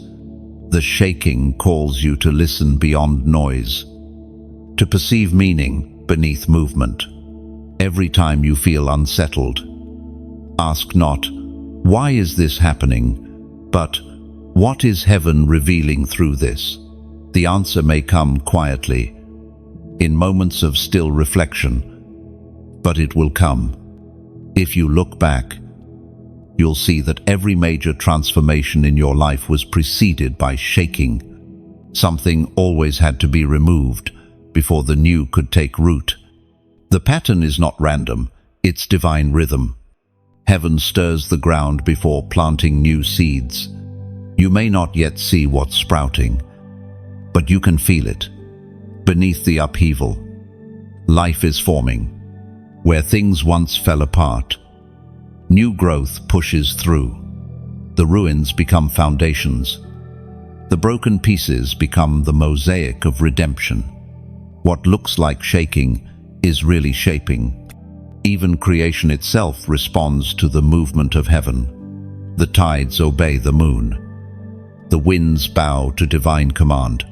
The shaking calls you to listen beyond noise, to perceive meaning beneath movement. Every time you feel unsettled, ask not, "Why is this happening?" but, "What is heaven revealing through this?" The answer may come quietly, in moments of still reflection, but it will come. If you look back, you'll see that every major transformation in your life was preceded by shaking. Something always had to be removed before the new could take root. The pattern is not random, it's divine rhythm. Heaven stirs the ground before planting new seeds. You may not yet see what's sprouting, but you can feel it. Beneath the upheaval, life is forming. Where things once fell apart, new growth pushes through. The ruins become foundations. The broken pieces become the mosaic of redemption. What looks like shaking is really shaping. Even creation itself responds to the movement of heaven. The tides obey the moon. The winds bow to divine command,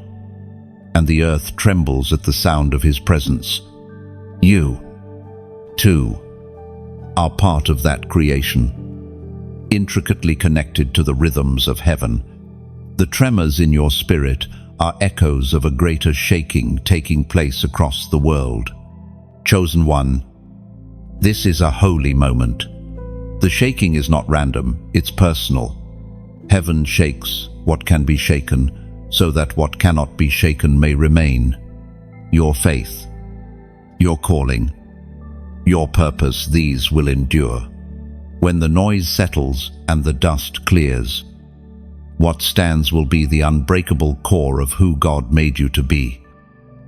and the earth trembles at the sound of his presence. You, too, are part of that creation, intricately connected to the rhythms of heaven. The tremors in your spirit are echoes of a greater shaking taking place across the world. Chosen one, this is a holy moment. The shaking is not random, it's personal. Heaven shakes what can be shaken, so that what cannot be shaken may remain. Your faith, your calling, your purpose, these will endure. When the noise settles and the dust clears, what stands will be the unbreakable core of who God made you to be.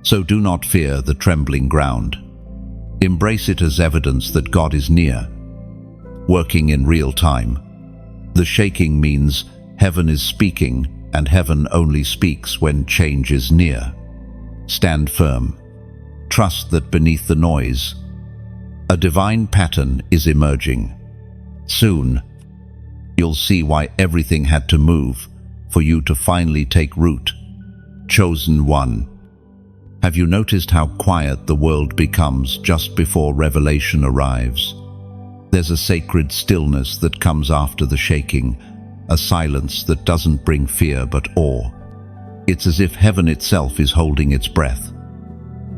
So do not fear the trembling ground. Embrace it as evidence that God is near, working in real time. The shaking means heaven is speaking, and heaven only speaks when change is near. Stand firm. Trust that beneath the noise, a divine pattern is emerging. Soon, you'll see why everything had to move for you to finally take root. Chosen one. Have you noticed how quiet the world becomes just before revelation arrives? There's a sacred stillness that comes after the shaking, a silence that doesn't bring fear but awe. It's as if heaven itself is holding its breath,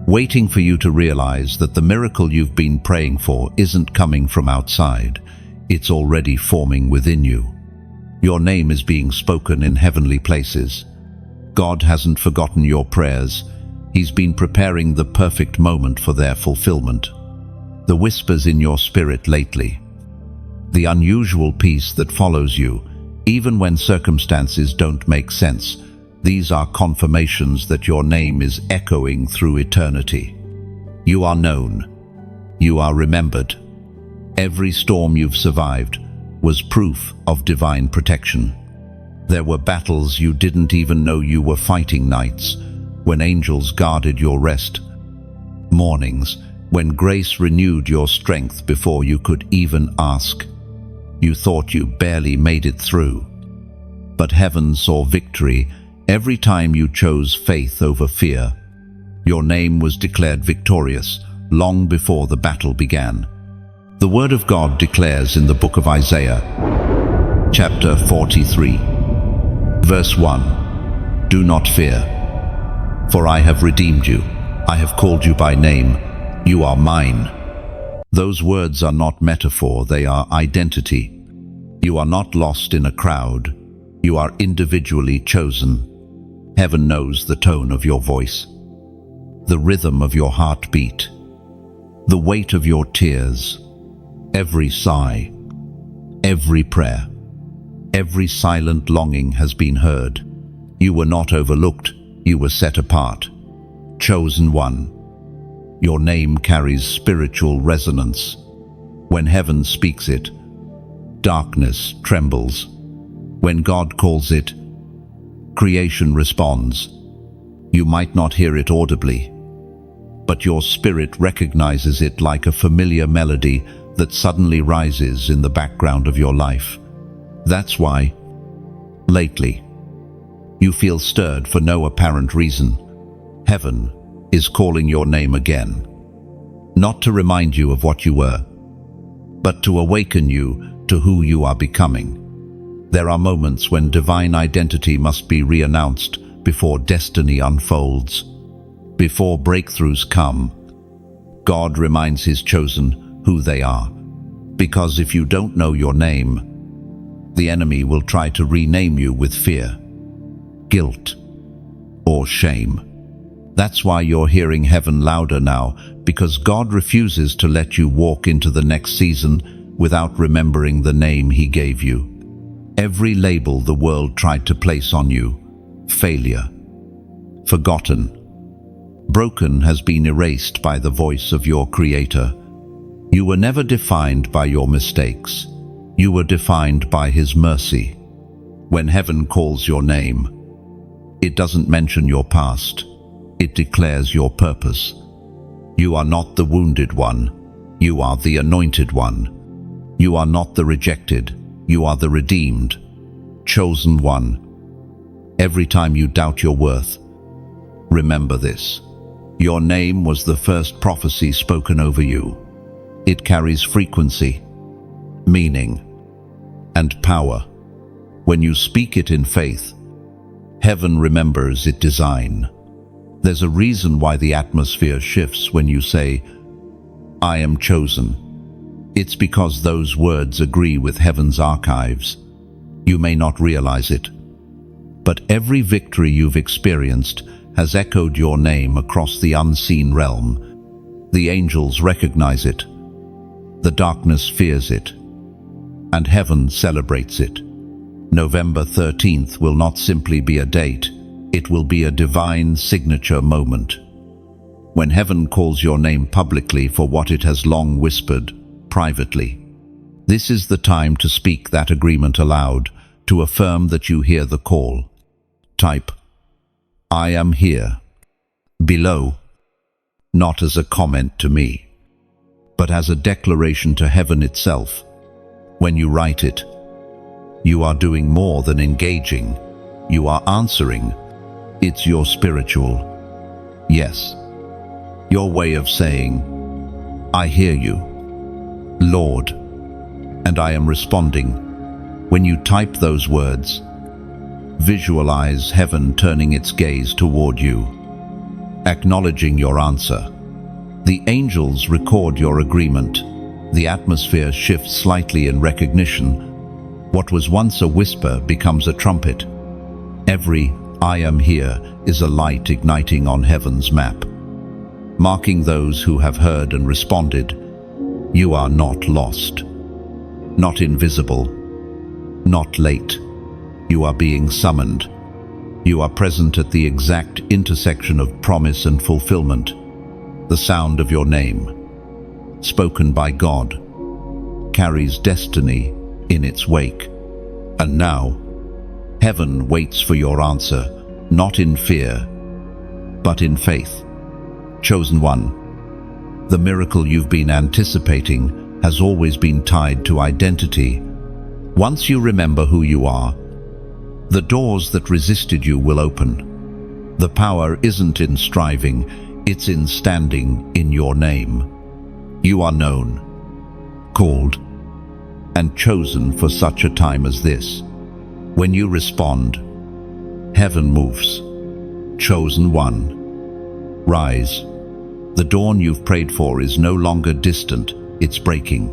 waiting for you to realize that the miracle you've been praying for isn't coming from outside. It's already forming within you. Your name is being spoken in heavenly places. God hasn't forgotten your prayers. He's been preparing the perfect moment for their fulfillment. The whispers in your spirit lately, the unusual peace that follows you, even when circumstances don't make sense, these are confirmations that your name is echoing through eternity. You are known. You are remembered. Every storm you've survived was proof of divine protection. There were battles you didn't even know you were fighting, nights when angels guarded your rest, mornings when grace renewed your strength before you could even ask. You thought you barely made it through, but heaven saw victory every time you chose faith over fear. Your name was declared victorious long before the battle began. The Word of God declares in the book of Isaiah, chapter 43, verse 1, "Do not fear, for I have redeemed you. I have called you by name. You are mine." Those words are not metaphor, they are identity. You are not lost in a crowd. You are individually chosen. Heaven knows the tone of your voice, the rhythm of your heartbeat, the weight of your tears, every sigh, every prayer, every silent longing has been heard. You were not overlooked, you were set apart. Chosen one. Your name carries spiritual resonance. When heaven speaks it, darkness trembles. When God calls it, creation responds. You might not hear it audibly, but your spirit recognizes it like a familiar melody that suddenly rises in the background of your life. That's why, lately, You feel stirred for no apparent reason. Heaven is calling your name again, not to remind you of what you were, but to awaken you to who you are becoming. There are moments when divine identity must be re-announced before destiny unfolds. Before breakthroughs come, God reminds His chosen who they are. Because if you don't know your name, the enemy will try to rename you with fear, guilt, or shame. That's why you're hearing heaven louder now, because God refuses to let you walk into the next season without remembering the name He gave you. Every label the world tried to place on you, failure, forgotten, broken, has been erased by the voice of your Creator. You were never defined by your mistakes. You were defined by His mercy. When heaven calls your name, it doesn't mention your past. It declares your purpose. You are not the wounded one. You are the anointed one. You are not the rejected. You are the redeemed, chosen one. Every time you doubt your worth, remember this. Your name was the first prophecy spoken over you. It carries frequency, meaning, and power. When you speak it in faith, heaven remembers its design. There's a reason why the atmosphere shifts when you say, "I am chosen." It's because those words agree with heaven's archives. You may not realize it, but every victory you've experienced has echoed your name across the unseen realm. The angels recognize it, the darkness fears it, and heaven celebrates it. November 13th will not simply be a date, it will be a divine signature moment. When heaven calls your name publicly for what it has long whispered privately, this is the time to speak that agreement aloud, to affirm that you hear the call. Type, "I am here," below, not as a comment to me, but as a declaration to heaven itself. When you write it, you are doing more than engaging. You are answering. It's your spiritual yes, your way of saying, "I hear you, Lord, and I am responding." When you type those words, visualize heaven turning its gaze toward you, acknowledging your answer. The angels record your agreement. The atmosphere shifts slightly in recognition. What was once a whisper becomes a trumpet. Every "I am here" is a light igniting on heaven's map, marking those who have heard and responded. You are not lost, not invisible, not late. You are being summoned. You are present at the exact intersection of promise and fulfillment. The sound of your name, spoken by God, carries destiny in its wake. And now, heaven waits for your answer, not in fear, but in faith. Chosen one, the miracle you've been anticipating has always been tied to identity. Once you remember who you are, the doors that resisted you will open. The power isn't in striving, it's in standing in your name. You are known, called, and chosen for such a time as this. When you respond, heaven moves. Chosen one, rise. The dawn you've prayed for is no longer distant, it's breaking.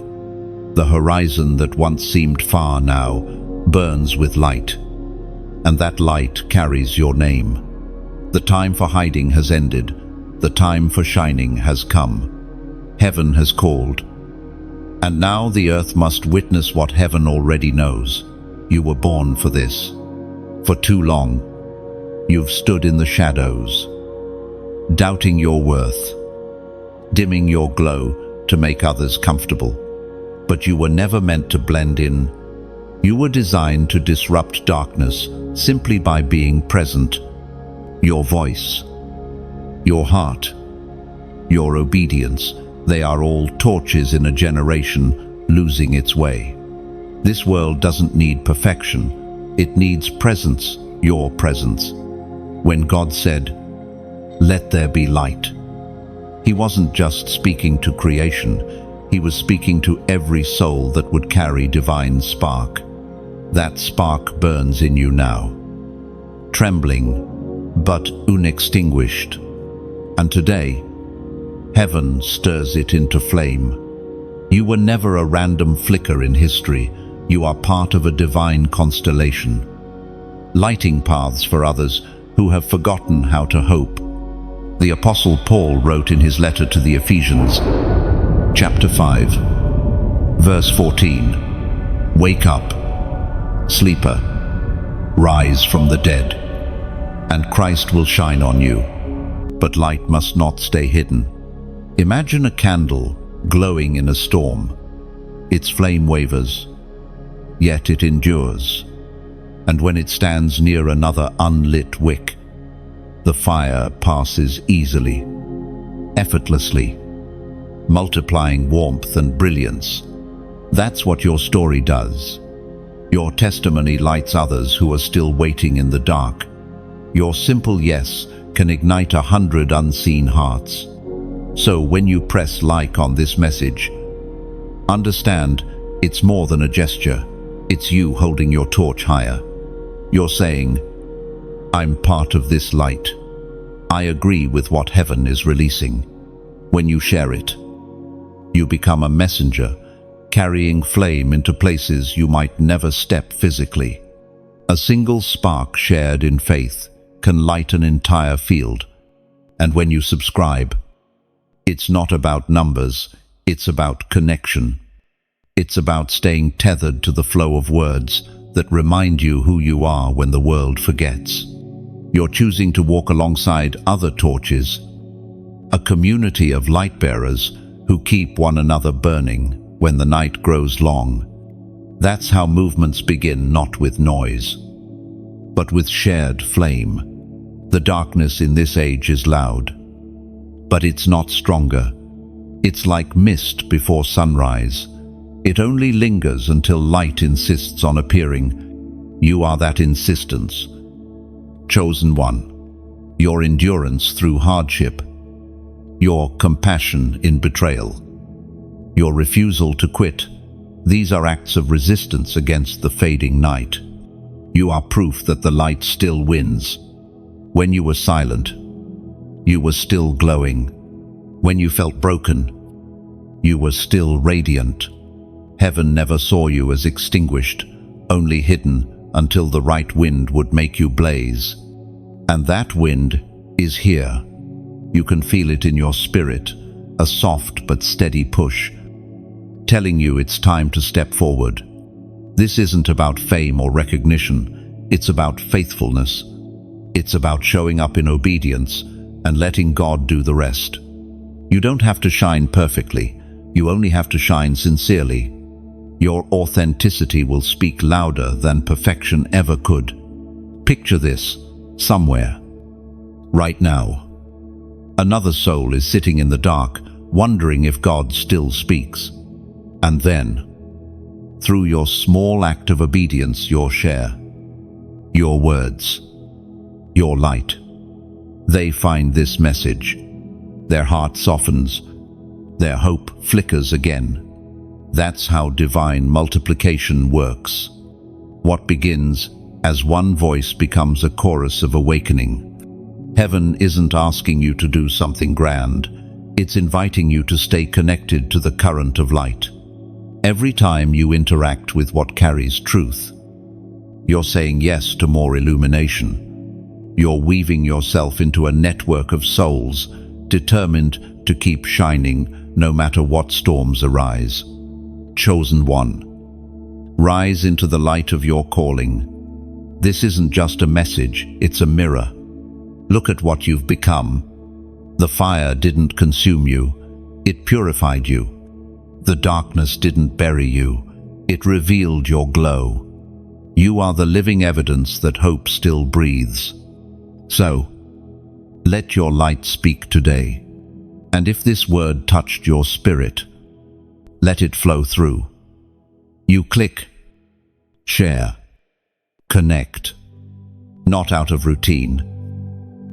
The horizon that once seemed far now burns with light, and that light carries your name. The time for hiding has ended, the time for shining has come. Heaven has called, and now the earth must witness what heaven already knows. You were born for this. For too long, you've stood in the shadows, doubting your worth, dimming your glow to make others comfortable. But you were never meant to blend in. You were designed to disrupt darkness simply by being present. Your voice, your heart, your obedience, they are all torches in a generation losing its way. This world doesn't need perfection. It needs presence, your presence. When God said, "Let there be light," He wasn't just speaking to creation, He was speaking to every soul that would carry divine spark. That spark burns in you now, trembling but unextinguished. And today, heaven stirs it into flame. You were never a random flicker in history. You are part of a divine constellation, lighting paths for others who have forgotten how to hope. The Apostle Paul wrote in his letter to the Ephesians, chapter 5, verse 14, "Wake up, sleeper, rise from the dead, and Christ will shine on you." But light must not stay hidden. Imagine a candle glowing in a storm. Its flame wavers, yet it endures. And when it stands near another unlit wick, the fire passes easily, effortlessly, multiplying warmth and brilliance. That's what your story does. Your testimony lights others who are still waiting in the dark. Your simple yes can ignite 100 unseen hearts. So when you press like on this message, understand it's more than a gesture. It's you holding your torch higher. You're saying, "I'm part of this light. I agree with what heaven is releasing." When you share it, you become a messenger, carrying flame into places you might never step physically. A single spark shared in faith can light an entire field. And when you subscribe, it's not about numbers, it's about connection. It's about staying tethered to the flow of words that remind you who you are when the world forgets. You're choosing to walk alongside other torches, a community of light bearers who keep one another burning when the night grows long. That's how movements begin, not with noise, but with shared flame. The darkness in this age is loud, but it's not stronger. It's like mist before sunrise. It only lingers until light insists on appearing. You are that insistence. Chosen one. Your endurance through hardship. Your compassion in betrayal. Your refusal to quit. These are acts of resistance against the fading night. You are proof that the light still wins. When you were silent, you were still glowing. When you felt broken, you were still radiant. Heaven never saw you as extinguished, only hidden until the right wind would make you blaze. And that wind is here. You can feel it in your spirit, a soft but steady push, telling you it's time to step forward. This isn't about fame or recognition, it's about faithfulness. It's about showing up in obedience and letting God do the rest. You don't have to shine perfectly, you only have to shine sincerely. Your authenticity will speak louder than perfection ever could. Picture this, somewhere, right now. Another soul is sitting in the dark, wondering if God still speaks. And then, through your small act of obedience, your share, your words, your light, they find this message. Their heart softens, their hope flickers again. That's how divine multiplication works. What begins as one voice becomes a chorus of awakening. Heaven isn't asking you to do something grand. It's inviting you to stay connected to the current of light. Every time you interact with what carries truth, you're saying yes to more illumination. You're weaving yourself into a network of souls, determined to keep shining no matter what storms arise. Chosen one. Rise into the light of your calling. This isn't just a message, it's a mirror. Look at what you've become. The fire didn't consume you, it purified you. The darkness didn't bury you, it revealed your glow. You are the living evidence that hope still breathes. So, let your light speak today. And if this word touched your spirit, let it flow through. You click, share, connect. not out of routine,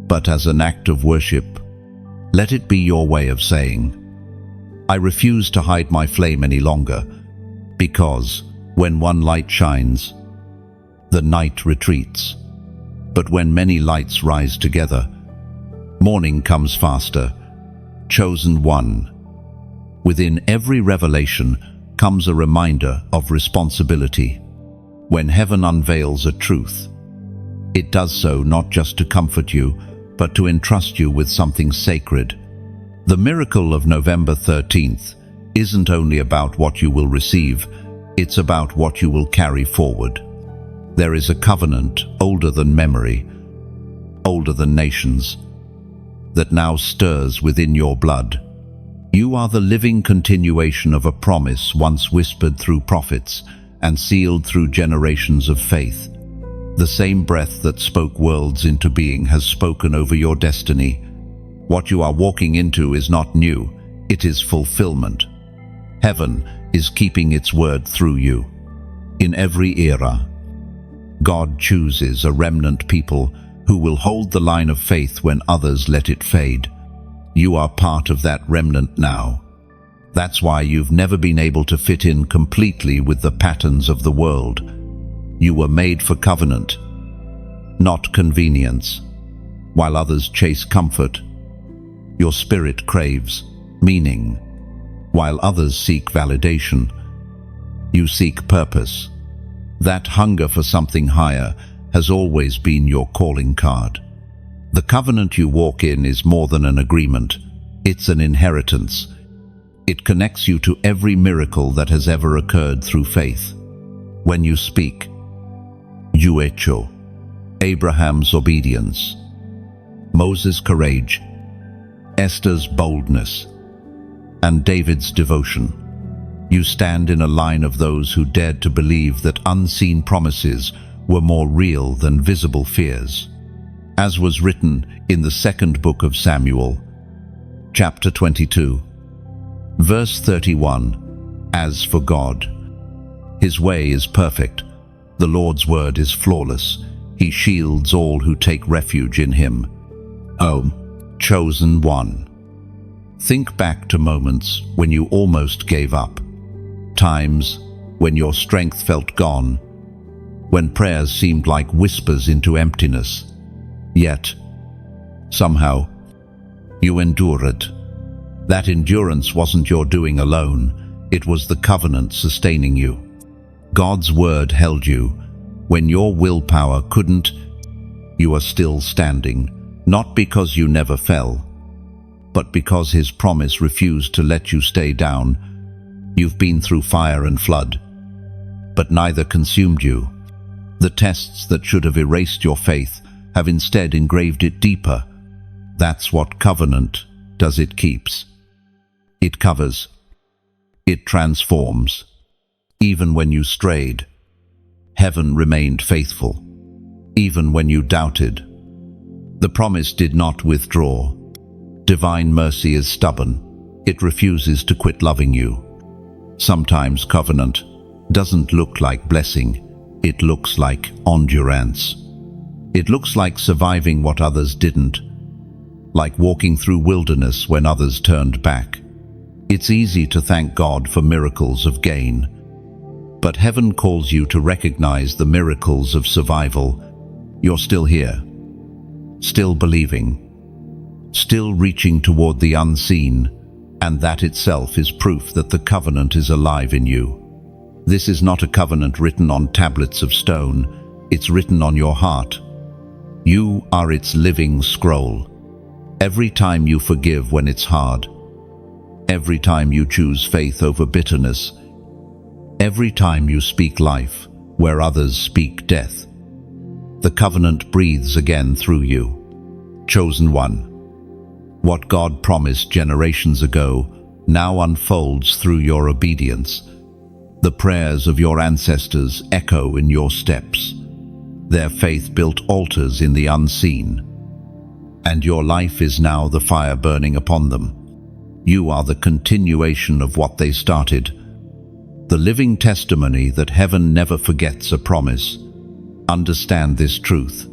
but as an act of worship. Let it be your way of saying, I refuse to hide my flame any longer, because when one light shines, the night retreats. But when many lights rise together, morning comes faster. Chosen one. Within every revelation comes a reminder of responsibility. When heaven unveils a truth, it does so not just to comfort you, but to entrust you with something sacred. The miracle of November 13th isn't only about what you will receive, it's about what you will carry forward. There is a covenant older than memory, older than nations, that now stirs within your blood. You are the living continuation of a promise once whispered through prophets and sealed through generations of faith. The same breath that spoke worlds into being has spoken over your destiny. What you are walking into is not new, it is fulfillment. Heaven is keeping its word through you. In every era, God chooses a remnant people who will hold the line of faith when others let it fade. You are part of that remnant now. That's why you've never been able to fit in completely with the patterns of the world. You were made for covenant, not convenience. While others chase comfort, your spirit craves meaning. While others seek validation, you seek purpose. That hunger for something higher has always been your calling card. The covenant you walk in is more than an agreement. It's an inheritance. It connects you to every miracle that has ever occurred through faith. When you speak, you echo Abraham's obedience, Moses' courage, Esther's boldness, and David's devotion. You stand in a line of those who dared to believe that unseen promises were more real than visible fears. As was written in the second book of Samuel, chapter 22, verse 31, As for God, His way is perfect, the Lord's word is flawless, He shields all who take refuge in Him. Oh, chosen one. Think back to moments when you almost gave up. Times when your strength felt gone, when prayers seemed like whispers into emptiness. Yet, somehow, you endured. That endurance wasn't your doing alone, it was the covenant sustaining you. God's word held you. When your willpower couldn't, you are still standing, not because you never fell, but because His promise refused to let you stay down. You've been through fire and flood, but neither consumed you. The tests that should have erased your faith have instead engraved it deeper. That's what covenant does. It keeps. It covers. It transforms. Even when you strayed, heaven remained faithful. Even when you doubted, the promise did not withdraw. Divine mercy is stubborn. It refuses to quit loving you. Sometimes covenant doesn't look like blessing. It looks like endurance. It looks like surviving what others didn't, like walking through wilderness when others turned back. It's easy to thank God for miracles of gain, but heaven calls you to recognize the miracles of survival. You're still here, still believing, still reaching toward the unseen, and that itself is proof that the covenant is alive in you. This is not a covenant written on tablets of stone, it's written on your heart. You are its living scroll. Every time you forgive when it's hard, every time you choose faith over bitterness, every time you speak life where others speak death, the covenant breathes again through you. Chosen one. What God promised generations ago now unfolds through your obedience. The prayers of your ancestors echo in your steps. Their faith built altars in the unseen, and your life is now the fire burning upon them. You are the continuation of what they started, the living testimony that heaven never forgets a promise. Understand this truth.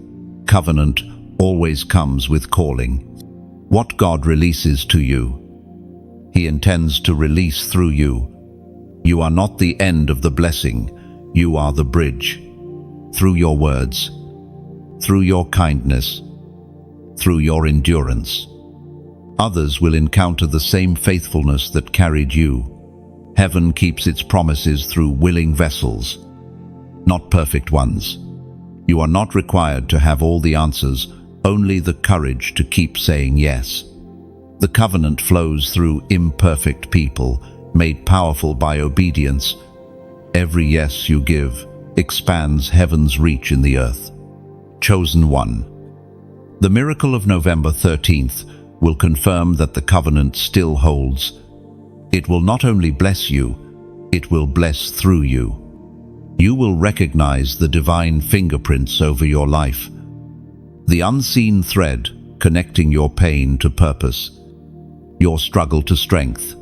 covenant always comes with calling. What God releases to you, He intends to release through you. You are not the end of the blessing, you are the bridge. Through your words, through your kindness, through your endurance, others will encounter the same faithfulness that carried you. Heaven keeps its promises through willing vessels, not perfect ones. You are not required to have all the answers, only the courage to keep saying yes. The covenant flows through imperfect people, made powerful by obedience. Every yes you give expands heaven's reach in the earth. Chosen one. The miracle of November 13th will confirm that the covenant still holds. It will not only bless you, it will bless through you. You will recognize the divine fingerprints over your life, the unseen thread connecting your pain to purpose, your struggle to strength,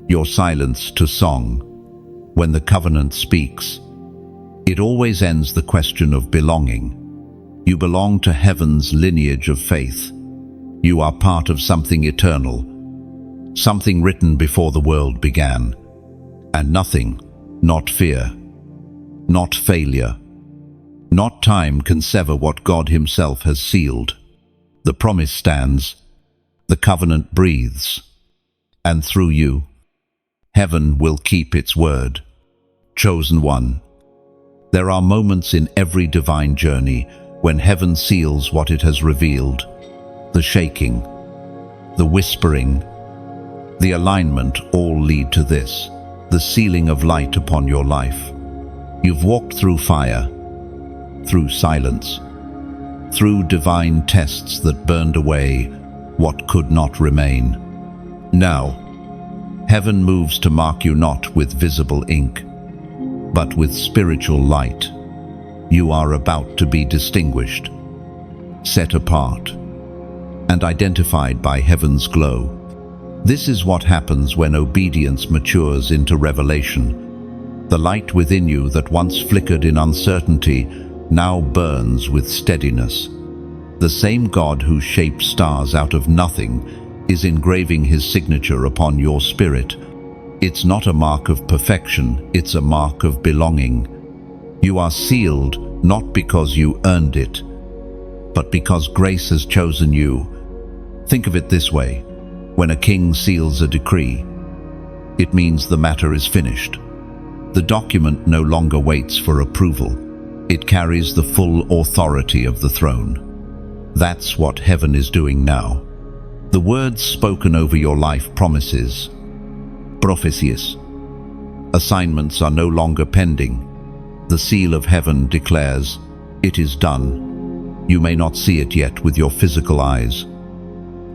your silence to song. When the covenant speaks, it always ends the question of belonging. You belong to heaven's lineage of faith. You are part of something eternal, something written before the world began. And nothing, not fear, not failure, not time can sever what God Himself has sealed. The promise stands, the covenant breathes, and through you, heaven will keep its word. Chosen one. There are moments in every divine journey when heaven seals what it has revealed. The shaking, the whispering, the alignment all lead to this, the sealing of light upon your life. You've walked through fire, through silence, through divine tests that burned away what could not remain. Now, heaven moves to mark you not with visible ink, but with spiritual light. You are about to be distinguished, set apart, and identified by heaven's glow. This is what happens when obedience matures into revelation. The light within you that once flickered in uncertainty now burns with steadiness. The same God who shaped stars out of nothing is engraving His signature upon your spirit. It's not a mark of perfection, it's a mark of belonging. You are sealed not because you earned it, but because grace has chosen you. Think of it this way: when a king seals a decree, it means the matter is finished. The document no longer waits for approval. It carries the full authority of the throne. That's what heaven is doing now. The words spoken over your life, promises, prophecies, assignments are no longer pending. The seal of heaven declares, it is done. You may not see it yet with your physical eyes,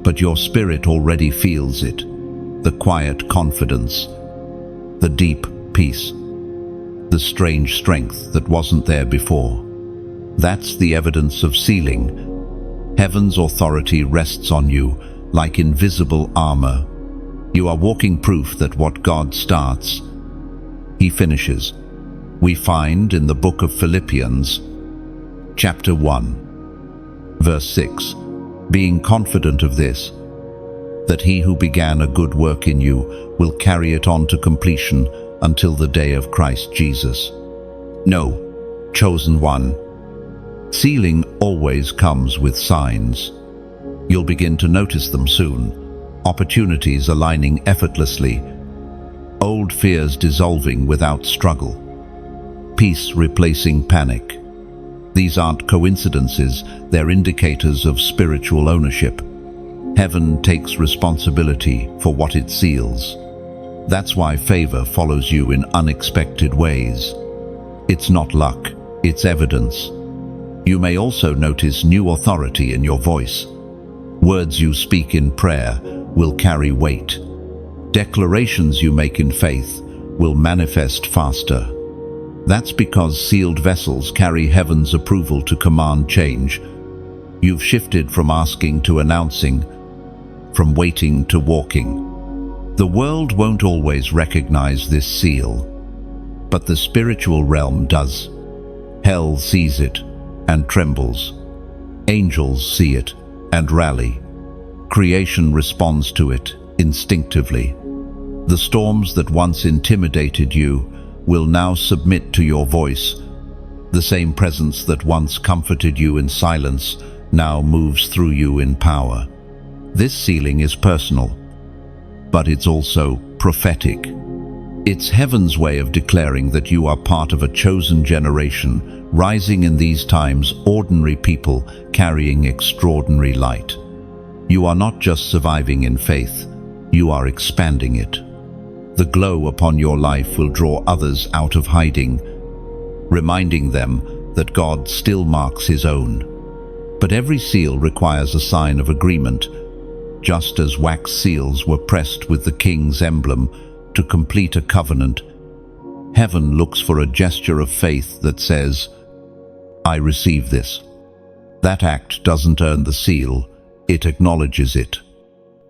but your spirit already feels it. The quiet confidence, the deep peace, the strange strength that wasn't there before. That's the evidence of sealing. Heaven's authority rests on you like invisible armor. You are walking proof that what God starts, He finishes. We find in the book of Philippians, chapter 1, verse 6, being confident of this, that He who began a good work in you will carry it on to completion until the day of Christ Jesus. No, chosen one. Sealing always comes with signs. You'll begin to notice them soon. Opportunities aligning effortlessly, old fears dissolving without struggle, peace replacing panic. These aren't coincidences, they're indicators of spiritual ownership. Heaven takes responsibility for what it seals. That's why favor follows you in unexpected ways. It's not luck, it's evidence. You may also notice new authority in your voice. Words you speak in prayer will carry weight. Declarations you make in faith will manifest faster. That's because sealed vessels carry heaven's approval to command change. You've shifted from asking to announcing, from waiting to walking. The world won't always recognize this seal, but the spiritual realm does. Hell sees it and trembles. Angels see it and rally. Creation responds to it instinctively. The storms that once intimidated you will now submit to your voice. The same presence that once comforted you in silence now moves through you in power. This sealing is personal, but it's also prophetic. It's heaven's way of declaring that you are part of a chosen generation, rising in these times, ordinary people carrying extraordinary light. You are not just surviving in faith, you are expanding it. The glow upon your life will draw others out of hiding, reminding them that God still marks His own. But every seal requires a sign of agreement, just as wax seals were pressed with the king's emblem to complete a covenant. Heaven looks for a gesture of faith that says, "I receive this." That act doesn't earn the seal, it acknowledges it.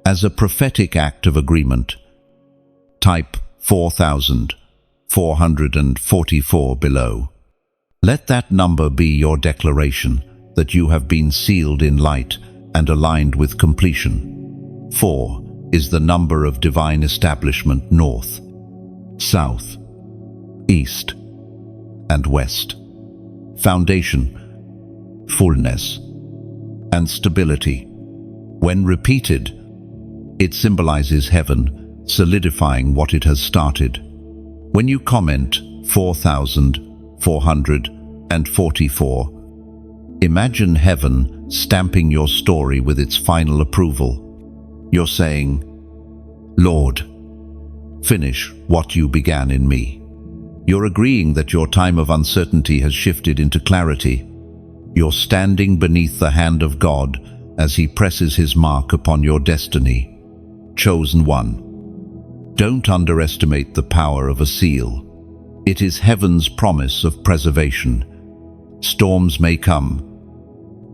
As a prophetic act of agreement, type 4,444 below. Let that number be your declaration that you have been sealed in light and aligned with completion. 4 is the number of divine establishment north, south, east, and west. Foundation, fullness, and stability. When repeated, it symbolizes heaven solidifying what it has started. When you comment 4,444, imagine heaven stamping your story with its final approval. You're saying, "Lord, finish what you began in me." You're agreeing that your time of uncertainty has shifted into clarity. You're standing beneath the hand of God as He presses His mark upon your destiny. Chosen one. Don't underestimate the power of a seal. It is heaven's promise of preservation. Storms may come,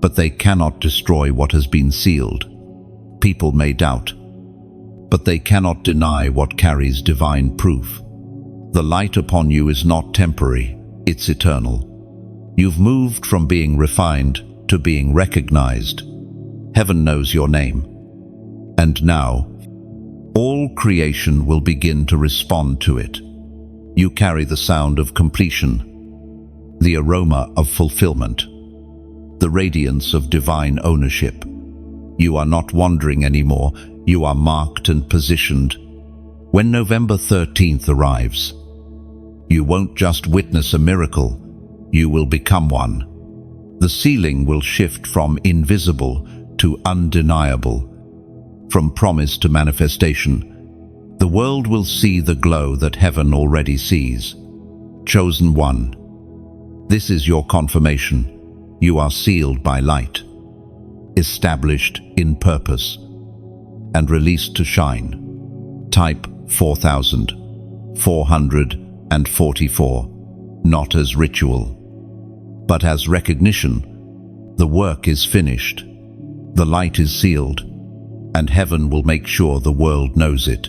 but they cannot destroy what has been sealed. People may doubt, but they cannot deny what carries divine proof. The light upon you is not temporary, it's eternal. You've moved from being refined to being recognized. Heaven knows your name. And now, all creation will begin to respond to it. You carry the sound of completion, the aroma of fulfillment, the radiance of divine ownership. You are not wandering anymore, you are marked and positioned. When November 13th arrives, you won't just witness a miracle, you will become one. The sealing will shift from invisible to undeniable, from promise to manifestation. The world will see the glow that heaven already sees. Chosen one. This is your confirmation. You are sealed by light, established in purpose, and released to shine. Type 4,444, not as ritual, but as recognition. The work is finished. The light is sealed, and heaven will make sure the world knows it.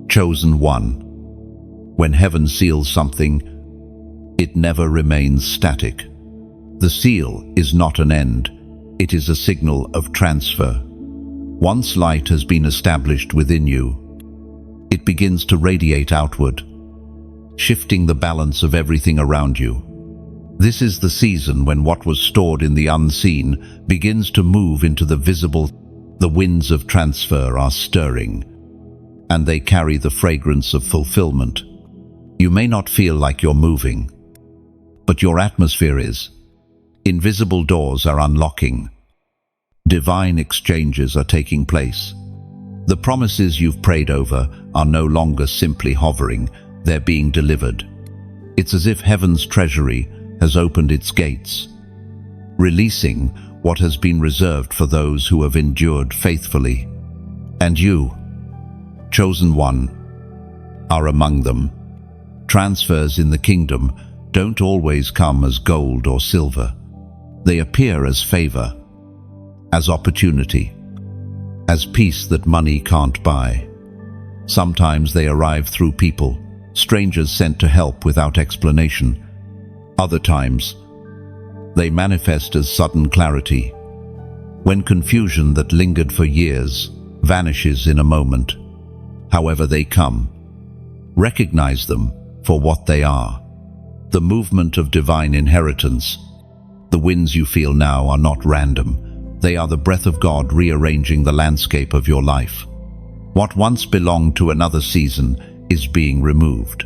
Chosen one. When heaven seals something, it never remains static. The seal is not an end, it is a signal of transfer. Once light has been established within you, it begins to radiate outward, shifting the balance of everything around you. This is the season when what was stored in the unseen begins to move into the visible. The winds of transfer are stirring, and they carry the fragrance of fulfillment. You may not feel like you're moving, but your atmosphere is. Invisible doors are unlocking. Divine exchanges are taking place. The promises you've prayed over are no longer simply hovering, they're being delivered. It's as if heaven's treasury has opened its gates, releasing what has been reserved for those who have endured faithfully. And you, chosen one, are among them. Transfers in the kingdom don't always come as gold or silver. They appear as favor, as opportunity, as peace that money can't buy. Sometimes they arrive through people, strangers sent to help without explanation. Other times, they manifest as sudden clarity, when confusion that lingered for years vanishes in a moment. However they come, recognize them for what they are: the movement of divine inheritance. The winds you feel now are not random. They are the breath of God rearranging the landscape of your life. What once belonged to another season is being removed.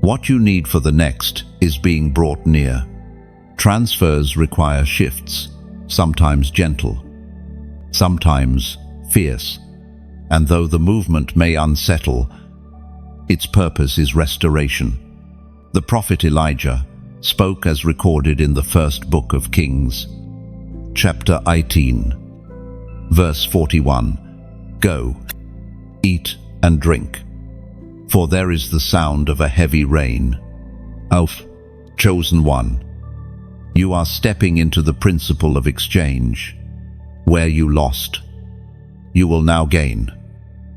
What you need for the next is being brought near. Transfers require shifts, sometimes gentle, sometimes fierce, and though the movement may unsettle, its purpose is restoration. The prophet Elijah spoke as recorded in the first book of Kings, chapter 18, verse 41. Go, eat and drink, for there is the sound of a heavy rain. Alf, chosen one, you are stepping into the principle of exchange. Where you lost, you will now gain.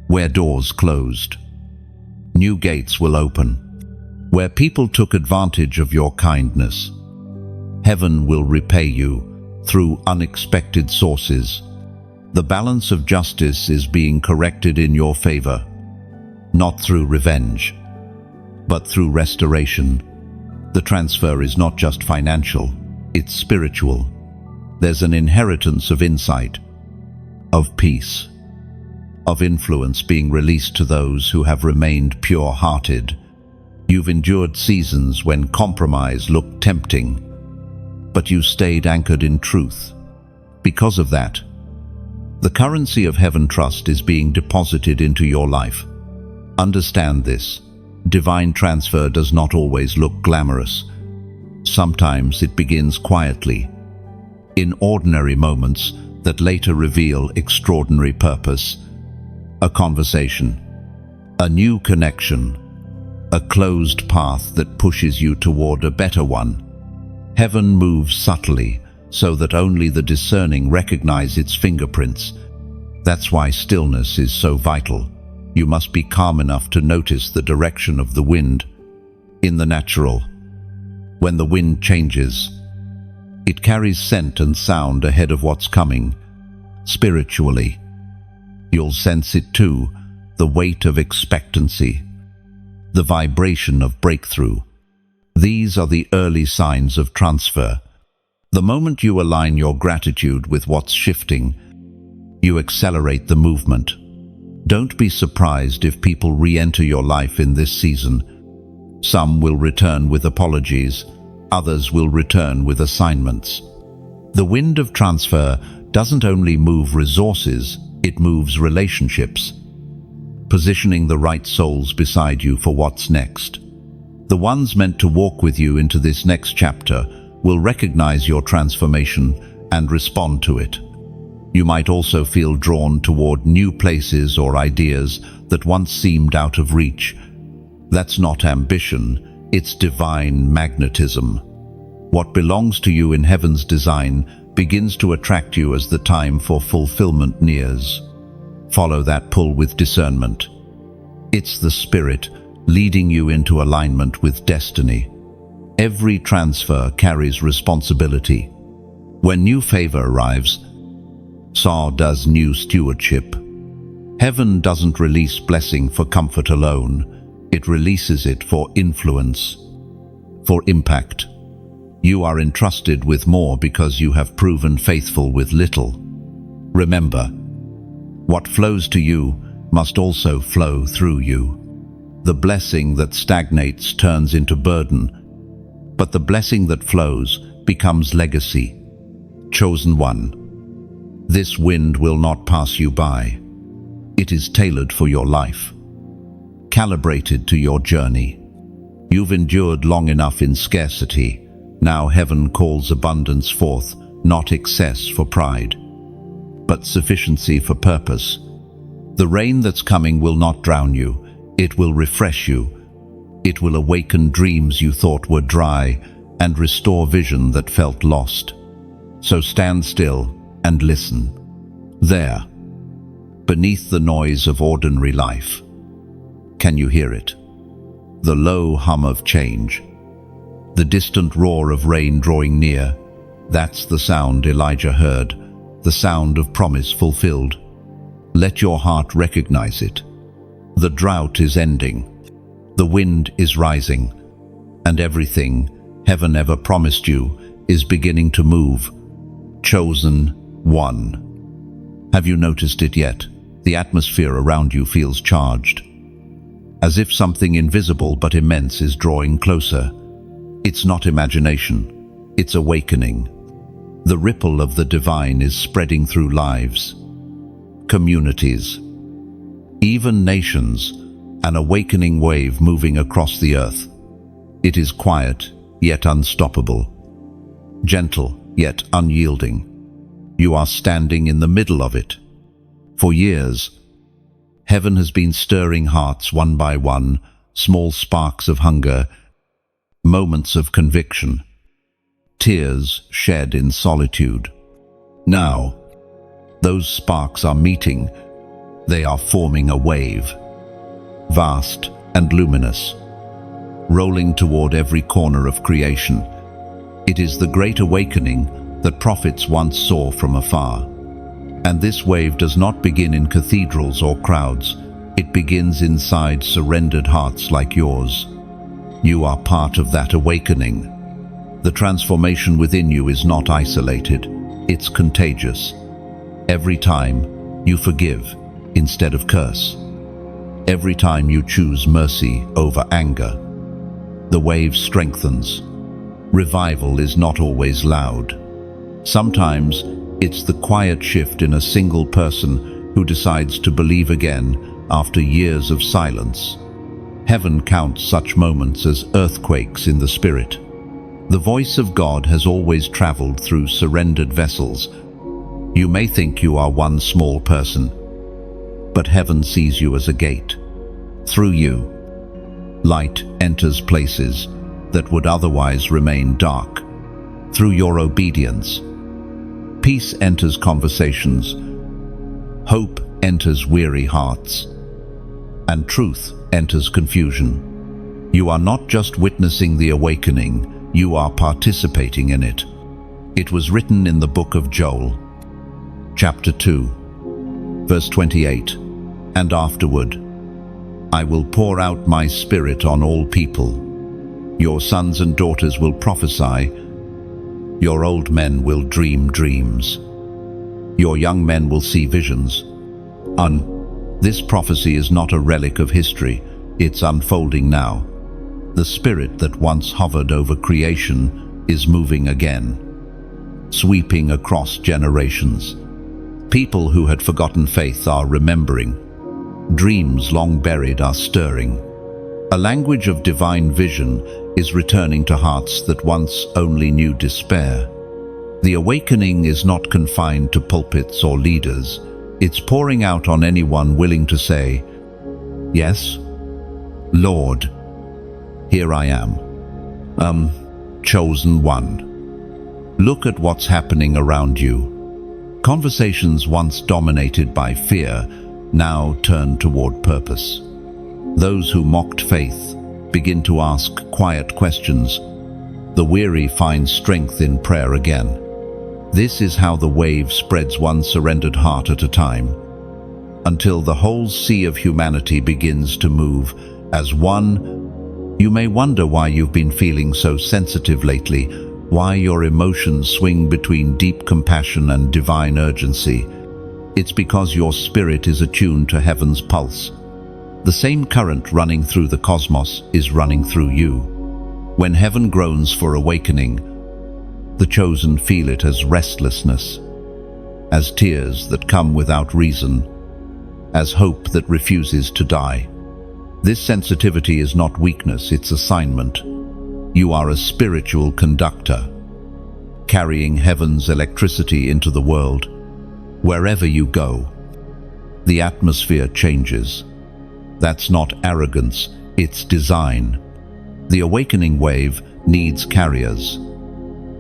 Where doors closed, new gates will open. Where people took advantage of your kindness, heaven will repay you through unexpected sources. The balance of justice is being corrected in your favor, not through revenge, but through restoration. The transfer is not just financial, it's spiritual. There's an inheritance of insight, of peace, of influence being released to those who have remained pure-hearted. You've endured seasons when compromise looked tempting, but you stayed anchored in truth. Because of that, the currency of heaven trust is being deposited into your life. Understand this: divine transfer does not always look glamorous. Sometimes it begins quietly, in ordinary moments that later reveal extraordinary purpose. A conversation, a new connection, a closed path that pushes you toward a better one. Heaven moves subtly so that only the discerning recognize its fingerprints. That's why stillness is so vital. You must be calm enough to notice the direction of the wind. In the natural, when the wind changes, it carries scent and sound ahead of what's coming. Spiritually, you'll sense it too: the weight of expectancy, the vibration of breakthrough. These are the early signs of transfer. The moment you align your gratitude with what's shifting, you accelerate the movement. Don't be surprised if people re-enter your life in this season. Some will return with apologies, others will return with assignments. The wind of transfer doesn't only move resources, it moves relationships, positioning the right souls beside you for what's next. The ones meant to walk with you into this next chapter will recognize your transformation and respond to it. You might also feel drawn toward new places or ideas that once seemed out of reach. That's not ambition, it's divine magnetism. What belongs to you in heaven's design begins to attract you as the time for fulfillment nears. Follow that pull with discernment. It's the Spirit leading you into alignment with destiny. Every transfer carries responsibility. When new favor arrives, so does new stewardship. Heaven doesn't release blessing for comfort alone. It releases it for influence, for impact. You are entrusted with more because you have proven faithful with little. Remember, what flows to you must also flow through you. The blessing that stagnates turns into burden, but the blessing that flows becomes legacy. Chosen one, this wind will not pass you by. It is tailored for your life, calibrated to your journey. You've endured long enough in scarcity. Now heaven calls abundance forth, not excess for pride, but sufficiency for purpose. The rain that's coming will not drown you. It will refresh you. It will awaken dreams you thought were dry and restore vision that felt lost. So stand still and listen. There, beneath the noise of ordinary life, can you hear it? The low hum of change, the distant roar of rain drawing near. That's the sound Elijah heard, the sound of promise fulfilled. Let your heart recognize it. The drought is ending. The wind is rising. And everything heaven ever promised you is beginning to move. Chosen one. Have you noticed it yet? The atmosphere around you feels charged, as if something invisible but immense is drawing closer. It's not imagination, it's awakening. The ripple of the divine is spreading through lives, communities, even nations, an awakening wave moving across the earth. It is quiet, yet unstoppable. Gentle, yet unyielding. You are standing in the middle of it. For years, heaven has been stirring hearts one by one, small sparks of hunger, moments of conviction, tears shed in solitude. Now, those sparks are meeting. They are forming a wave, vast and luminous, rolling toward every corner of creation. It is the great awakening that prophets once saw from afar. And this wave does not begin in cathedrals or crowds. It begins inside surrendered hearts like yours. You are part of that awakening. The transformation within you is not isolated. It's contagious. Every time you forgive instead of curse. Every time you choose mercy over anger. The wave strengthens. Revival is not always loud. Sometimes it's the quiet shift in a single person who decides to believe again after years of silence. Heaven counts such moments as earthquakes in the spirit. The voice of God has always traveled through surrendered vessels. You may think you are one small person, but heaven sees you as a gate. Through you, light enters places that would otherwise remain dark. Through your obedience, peace enters conversations, hope enters weary hearts, and truth enters confusion. You are not just witnessing the awakening, you are participating in it. It was written in the book of Joel, chapter 2, verse 28, "And afterward, I will pour out my spirit on all people. Your sons and daughters will prophesy. Your old men will dream dreams. Your young men will see visions." This prophecy is not a relic of history. It's unfolding now. The spirit that once hovered over creation is moving again, sweeping across generations. People who had forgotten faith are remembering. Dreams long buried are stirring. A language of divine vision is returning to hearts that once only knew despair. The awakening is not confined to pulpits or leaders. It's pouring out on anyone willing to say, "Yes, Lord, here I am. Chosen one." Look at what's happening around you. Conversations once dominated by fear now turn toward purpose. Those who mocked faith begin to ask quiet questions. The weary find strength in prayer again. This is how the wave spreads one surrendered heart at a time, until the whole sea of humanity begins to move as one. You may wonder why you've been feeling so sensitive lately, why your emotions swing between deep compassion and divine urgency. It's because your spirit is attuned to heaven's pulse. The same current running through the cosmos is running through you. When heaven groans for awakening, the chosen feel it as restlessness, as tears that come without reason, as hope that refuses to die. This sensitivity is not weakness, it's assignment. You are a spiritual conductor, carrying heaven's electricity into the world. Wherever you go, the atmosphere changes. That's not arrogance, it's design. The awakening wave needs carriers,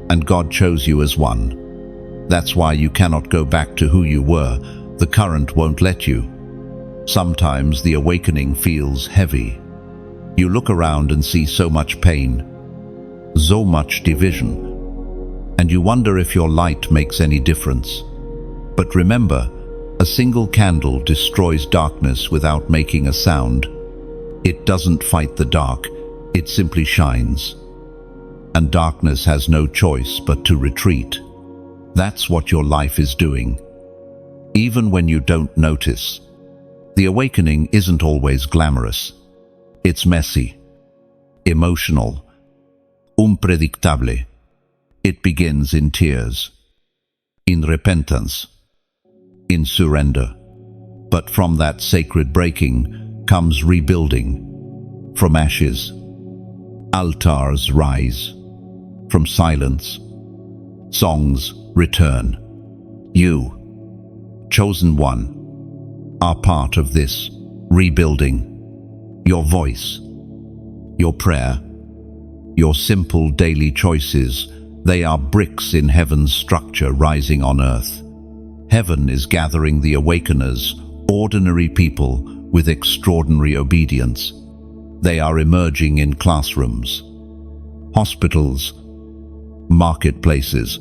and God chose you as one. That's why you cannot go back to who you were. The current won't let you. Sometimes the awakening feels heavy. You look around and see so much pain, so much division, and you wonder if your light makes any difference. But remember, a single candle destroys darkness without making a sound. It doesn't fight the dark, it simply shines. And darkness has no choice but to retreat. That's what your life is doing, even when you don't notice. The awakening isn't always glamorous. It's messy, emotional, unpredictable. It begins in tears, in repentance, in surrender. But from that sacred breaking comes rebuilding. From ashes, altars rise. From silence, songs return. You, chosen one, are part of this rebuilding. Your voice, your prayer, your simple daily choices, they are bricks in heaven's structure rising on earth. Heaven is gathering the awakeners, ordinary people with extraordinary obedience. They are emerging in classrooms, hospitals, marketplaces,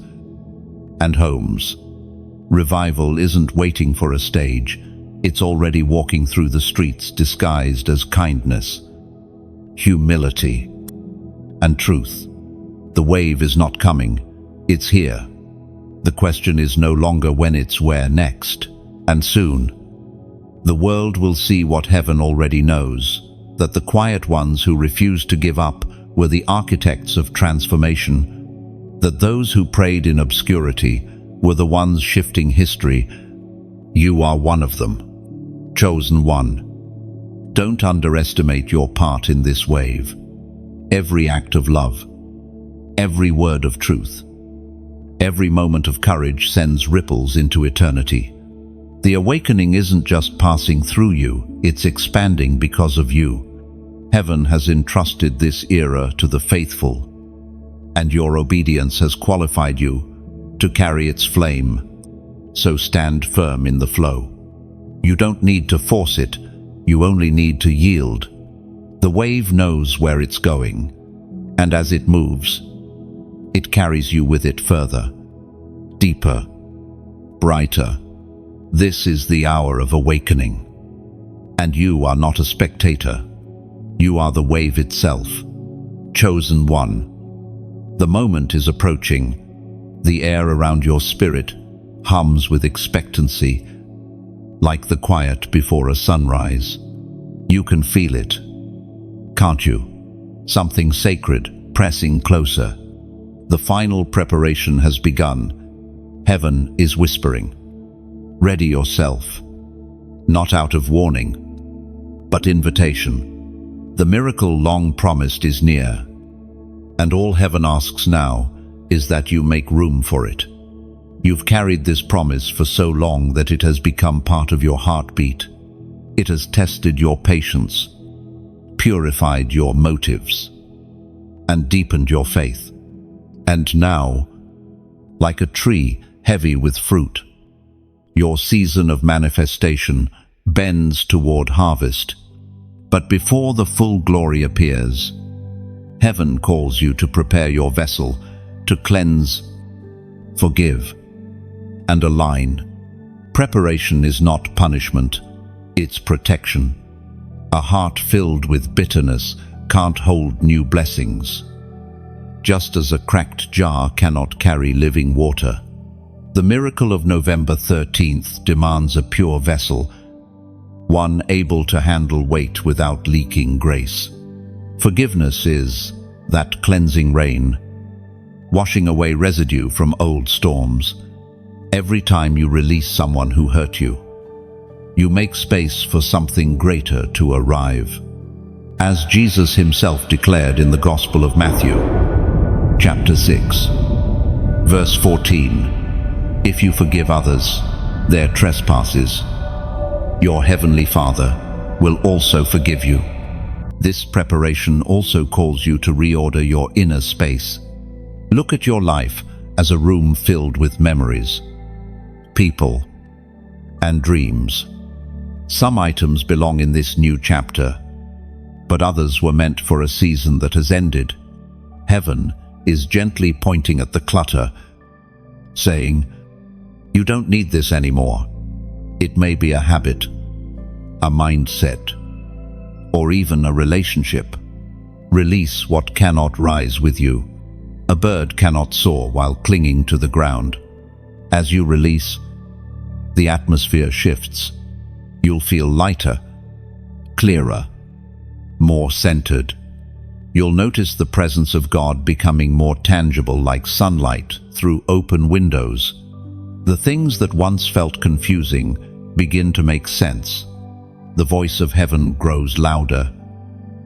and homes. Revival isn't waiting for a stage. It's already walking through the streets disguised as kindness, humility, and truth. The wave is not coming, it's here. The question is no longer when, it's where next. And soon, the world will see what heaven already knows, that the quiet ones who refused to give up were the architects of transformation, that those who prayed in obscurity were the ones shifting history. You are one of them, chosen one. Don't underestimate your part in this wave. Every act of love, every word of truth, every moment of courage sends ripples into eternity. The awakening isn't just passing through you, it's expanding because of you. Heaven has entrusted this era to the faithful, and your obedience has qualified you to carry its flame. So stand firm in the flow. You don't need to force it, you only need to yield. The wave knows where it's going, and as it moves, it carries you with it further, deeper, brighter. This is the hour of awakening. And you are not a spectator. You are the wave itself, chosen one. The moment is approaching. The air around your spirit hums with expectancy, like the quiet before a sunrise. You can feel it, can't you? Something sacred pressing closer. The final preparation has begun. Heaven is whispering. Ready yourself, not out of warning, but invitation. The miracle long promised is near, and all heaven asks now is that you make room for it. You've carried this promise for so long that it has become part of your heartbeat. It has tested your patience, purified your motives, and deepened your faith. And now, like a tree heavy with fruit, your season of manifestation bends toward harvest. But before the full glory appears, heaven calls you to prepare your vessel, to cleanse, forgive, and align. Preparation is not punishment, it's protection. A heart filled with bitterness can't hold new blessings, just as a cracked jar cannot carry living water. The miracle of November 13th demands a pure vessel, one able to handle weight without leaking grace. Forgiveness is that cleansing rain, washing away residue from old storms. Every time you release someone who hurt you, you make space for something greater to arrive. As Jesus himself declared in the Gospel of Matthew, chapter 6, verse 14, if you forgive others their trespasses, your heavenly Father will also forgive you. This preparation also calls you to reorder your inner space. Look at your life as a room filled with memories, people, and dreams. Some items belong in this new chapter, but others were meant for a season that has ended. Heaven is gently pointing at the clutter, saying, You don't need this anymore. It may be a habit, a mindset, or even a relationship. Release what cannot rise with you. A bird cannot soar while clinging to the ground. As you release, the atmosphere shifts. You'll feel lighter, clearer, more centered. You'll notice the presence of God becoming more tangible, like sunlight through open windows. The things that once felt confusing begin to make sense. The voice of heaven grows louder,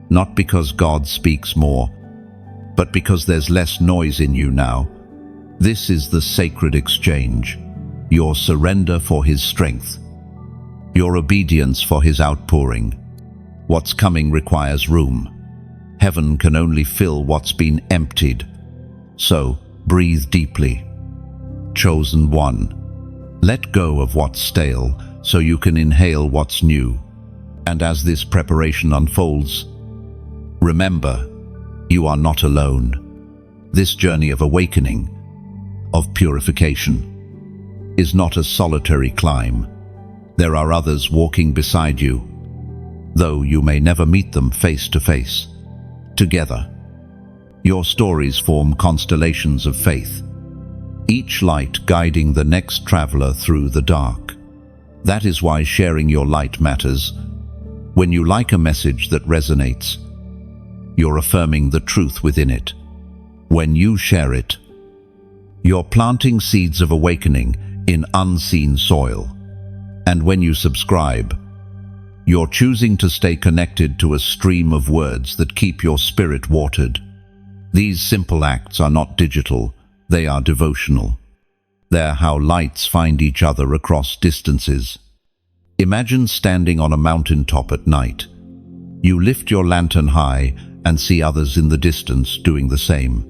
not because God speaks more, but because there's less noise in you now. This is the sacred exchange, your surrender for His strength, your obedience for His outpouring. What's coming requires room. Heaven can only fill what's been emptied. So, breathe deeply. Chosen one. Let go of what's stale so you can inhale what's new. And as this preparation unfolds, remember, you are not alone. This journey of awakening, of purification, is not a solitary climb. There are others walking beside you, though you may never meet them face to face. Together, your stories form constellations of faith, each light guiding the next traveler through the dark. That is why sharing your light matters. When you like a message that resonates, you're affirming the truth within it. When you share it, you're planting seeds of awakening in unseen soil. And when you subscribe, you're choosing to stay connected to a stream of words that keep your spirit watered. These simple acts are not digital, they are devotional. They're how lights find each other across distances. Imagine standing on a mountaintop at night. You lift your lantern high and see others in the distance doing the same.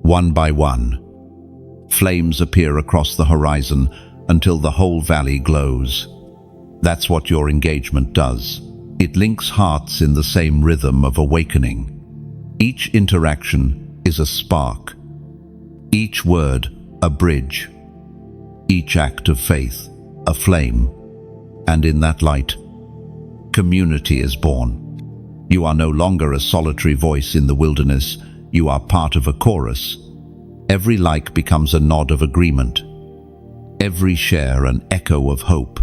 One by one, flames appear across the horizon until the whole valley glows. That's what your engagement does. It links hearts in the same rhythm of awakening. Each interaction is a spark. Each word, a bridge. Each act of faith, a flame. And in that light, community is born. You are no longer a solitary voice in the wilderness. You are part of a chorus. Every like becomes a nod of agreement. Every share an echo of hope.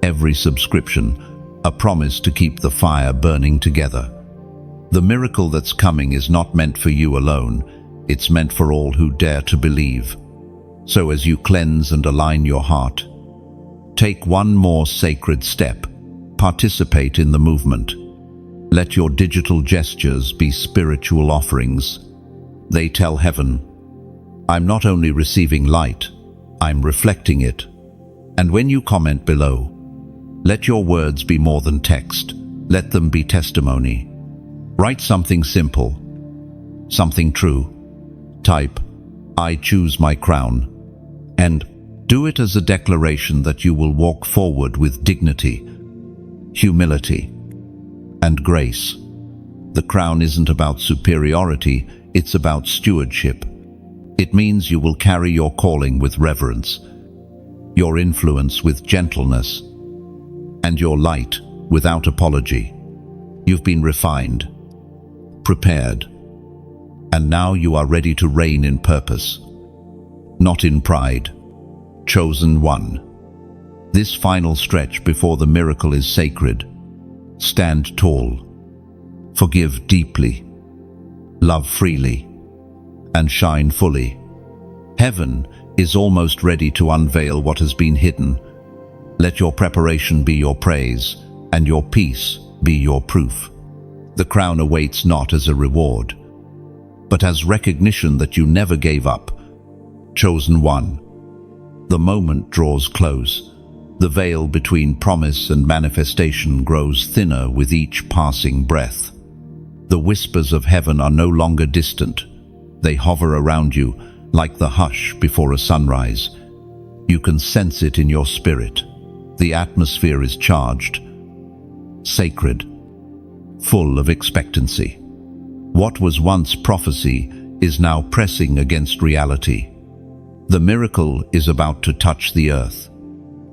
Every subscription, a promise to keep the fire burning together. The miracle that's coming is not meant for you alone, it's meant for all who dare to believe. So as you cleanse and align your heart, take one more sacred step. Participate in the movement. Let your digital gestures be spiritual offerings. They tell heaven, I'm not only receiving light, I'm reflecting it. And when you comment below, let your words be more than text. Let them be testimony. Write something simple, something true. Type, I choose my crown. And do it as a declaration that you will walk forward with dignity, humility, and grace. The crown isn't about superiority, it's about stewardship. It means you will carry your calling with reverence, your influence with gentleness, and your light without apology. You've been refined, prepared, and now you are ready to reign in purpose, not in pride. Chosen one. This final stretch before the miracle is sacred. Stand tall, forgive deeply, love freely, and shine fully. Heaven is almost ready to unveil what has been hidden. Let your preparation be your praise, and your peace be your proof. The crown awaits not as a reward, but as recognition that you never gave up. Chosen one. The moment draws close. The veil between promise and manifestation grows thinner with each passing breath. The whispers of heaven are no longer distant. They hover around you like the hush before a sunrise. You can sense it in your spirit. The atmosphere is charged, sacred, full of expectancy. What was once prophecy is now pressing against reality. The miracle is about to touch the earth.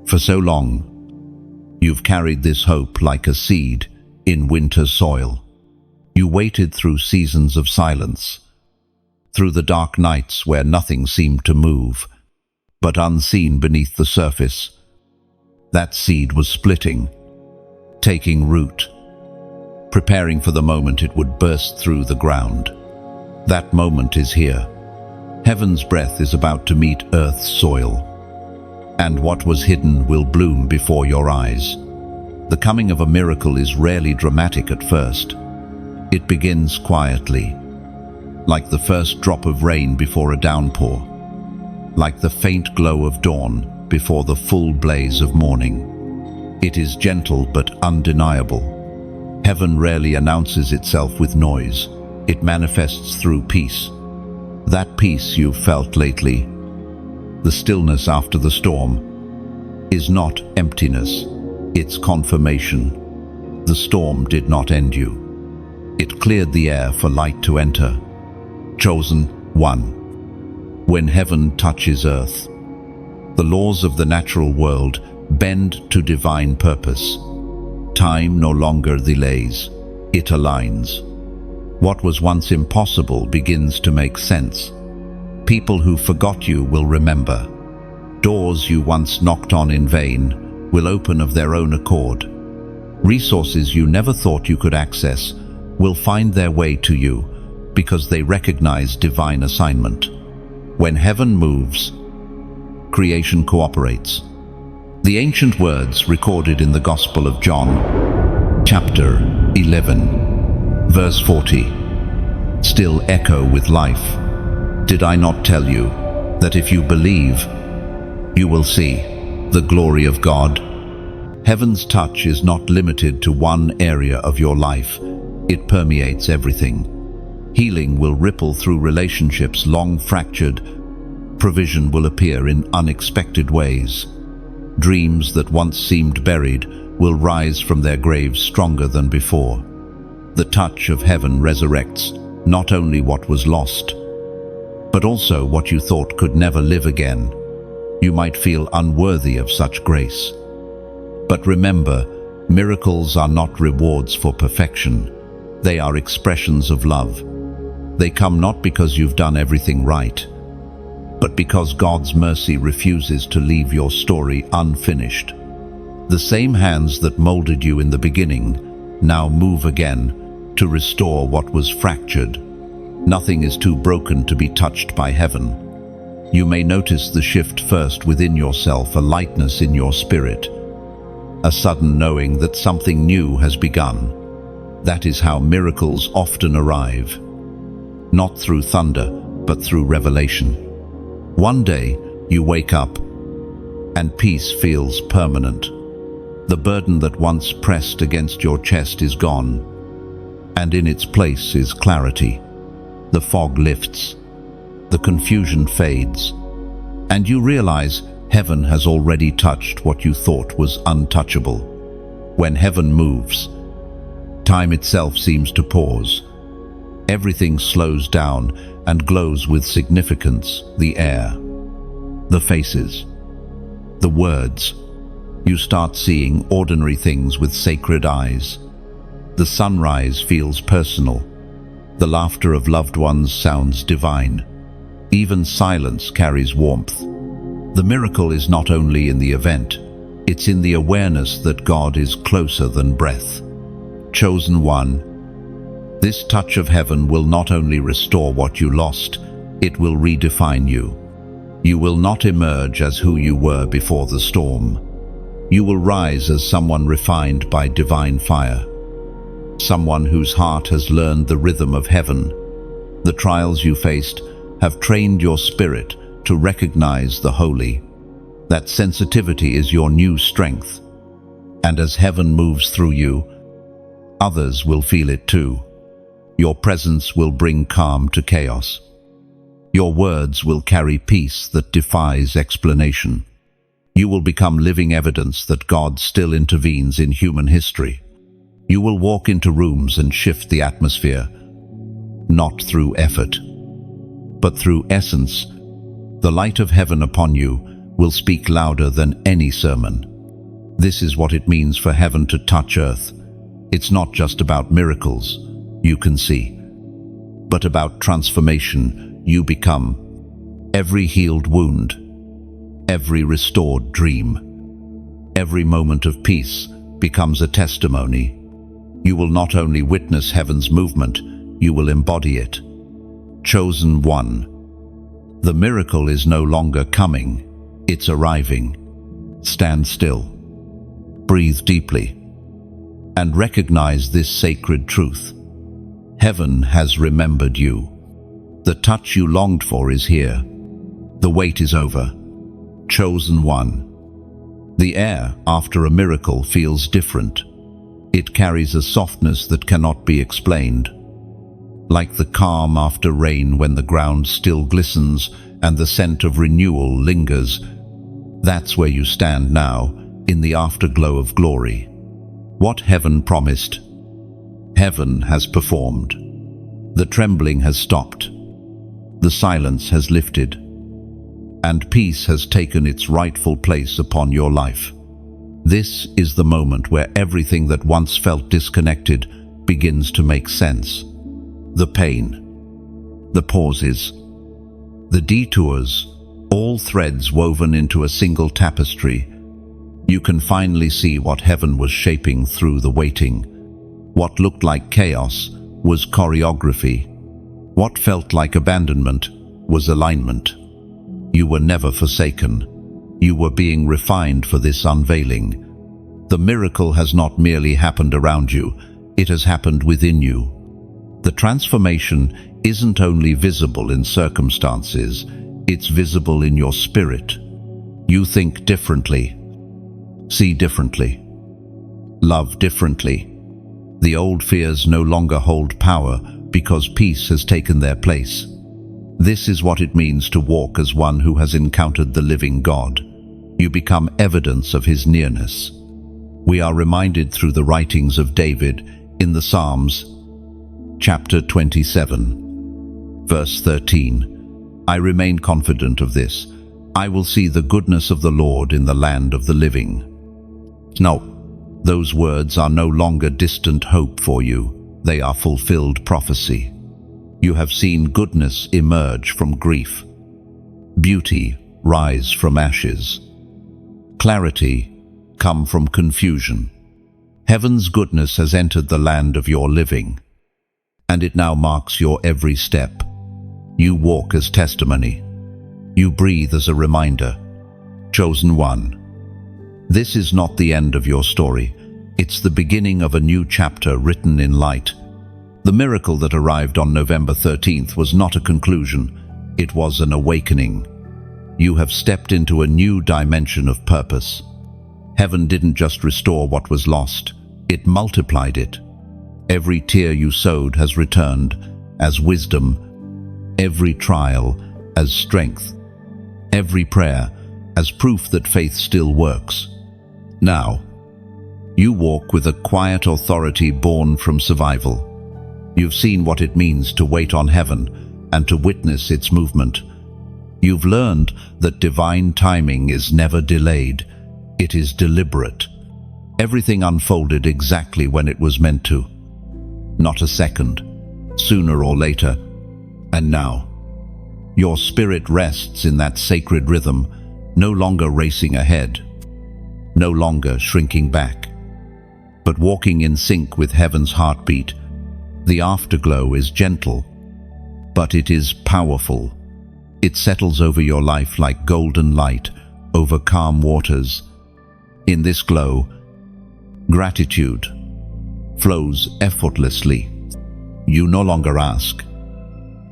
For so long, you've carried this hope like a seed in winter soil. You waited through seasons of silence, through the dark nights where nothing seemed to move, but unseen beneath the surface, that seed was splitting, taking root, preparing for the moment it would burst through the ground. That moment is here. Heaven's breath is about to meet earth's soil, and what was hidden will bloom before your eyes. The coming of a miracle is rarely dramatic at first. It begins quietly, like the first drop of rain before a downpour, like the faint glow of dawn before the full blaze of morning. It is gentle but undeniable. Heaven rarely announces itself with noise. It manifests through peace. That peace you've felt lately, the stillness after the storm, is not emptiness, it's confirmation. The storm did not end you. It cleared the air for light to enter. Chosen one. When heaven touches earth, the laws of the natural world bend to divine purpose. Time no longer delays, it aligns. What was once impossible begins to make sense. People who forgot you will remember. Doors you once knocked on in vain will open of their own accord. Resources you never thought you could access will find their way to you because they recognize divine assignment. When heaven moves, creation cooperates. The ancient words recorded in the Gospel of John, chapter 11, verse 40, still echo with life. Did I not tell you that if you believe, you will see the glory of God? Heaven's touch is not limited to one area of your life. It permeates everything. Healing will ripple through relationships long fractured. Provision will appear in unexpected ways. Dreams that once seemed buried will rise from their graves stronger than before. The touch of heaven resurrects not only what was lost, but also what you thought could never live again. You might feel unworthy of such grace. But remember, miracles are not rewards for perfection. They are expressions of love. They come not because you've done everything right, but because God's mercy refuses to leave your story unfinished. The same hands that molded you in the beginning now move again to restore what was fractured. Nothing is too broken to be touched by heaven. You may notice the shift first within yourself, a lightness in your spirit, a sudden knowing that something new has begun. That is how miracles often arrive, not through thunder, but through revelation. One day, you wake up, and peace feels permanent. The burden that once pressed against your chest is gone, and in its place is clarity. The fog lifts, the confusion fades, and you realize heaven has already touched what you thought was untouchable. When heaven moves, time itself seems to pause. Everything slows down and glows with significance. The air, the faces, the words. You start seeing ordinary things with sacred eyes. The sunrise feels personal. The laughter of loved ones sounds divine. Even silence carries warmth. The miracle is not only in the event, it's in the awareness that God is closer than breath. Chosen one. This touch of heaven will not only restore what you lost, it will redefine you. You will not emerge as who you were before the storm. You will rise as someone refined by divine fire. Someone whose heart has learned the rhythm of heaven. The trials you faced have trained your spirit to recognize the holy. That sensitivity is your new strength. And as heaven moves through you, others will feel it too. Your presence will bring calm to chaos. Your words will carry peace that defies explanation. You will become living evidence that God still intervenes in human history. You will walk into rooms and shift the atmosphere, not through effort, but through essence, The light of heaven upon you will speak louder than any sermon. This is what it means for heaven to touch earth. It's not just about miracles you can see, but about transformation you become. Every healed wound, every restored dream, every moment of peace becomes a testimony. You will not only witness heaven's movement, you will embody it. Chosen one. The miracle is no longer coming, it's arriving. Stand still. Breathe deeply. And recognize this sacred truth. Heaven has remembered you. The touch you longed for is here. The wait is over. Chosen one. The air after a miracle feels different. It carries a softness that cannot be explained. Like the calm after rain when the ground still glistens and the scent of renewal lingers. That's where you stand now, in the afterglow of glory. What heaven promised, heaven has performed. The trembling has stopped. The silence has lifted. And peace has taken its rightful place upon your life. This is the moment where everything that once felt disconnected begins to make sense. The pain, the pauses, the detours, all threads woven into a single tapestry. You can finally see what heaven was shaping through the waiting. What looked like chaos was choreography. What felt like abandonment was alignment. You were never forsaken. You were being refined for this unveiling. The miracle has not merely happened around you, it has happened within you. The transformation isn't only visible in circumstances, it's visible in your spirit. You think differently, see differently, love differently. The old fears no longer hold power because peace has taken their place. This is what it means to walk as one who has encountered the living God. You become evidence of his nearness. We are reminded through the writings of David in the Psalms, chapter 27, verse 13. I remain confident of this. I will see the goodness of the Lord in the land of the living. No, those words are no longer distant hope for you. They are fulfilled prophecy. You have seen goodness emerge from grief, beauty rise from ashes, clarity come from confusion. Heaven's goodness has entered the land of your living, and it now marks your every step. You walk as testimony. You breathe as a reminder. Chosen one. This is not the end of your story. It's the beginning of a new chapter written in light. The miracle that arrived on November 13th was not a conclusion, it was an awakening. You have stepped into a new dimension of purpose. Heaven didn't just restore what was lost, it multiplied it. Every tear you sowed has returned as wisdom, every trial as strength, every prayer as proof that faith still works. Now, you walk with a quiet authority born from survival. You've seen what it means to wait on heaven and to witness its movement. You've learned that divine timing is never delayed. It is deliberate. Everything unfolded exactly when it was meant to. Not a second, sooner or later. And now, your spirit rests in that sacred rhythm, no longer racing ahead, no longer shrinking back, but walking in sync with heaven's heartbeat. The afterglow is gentle, but it is powerful. It settles over your life like golden light over calm waters. In this glow, gratitude flows effortlessly. You no longer ask,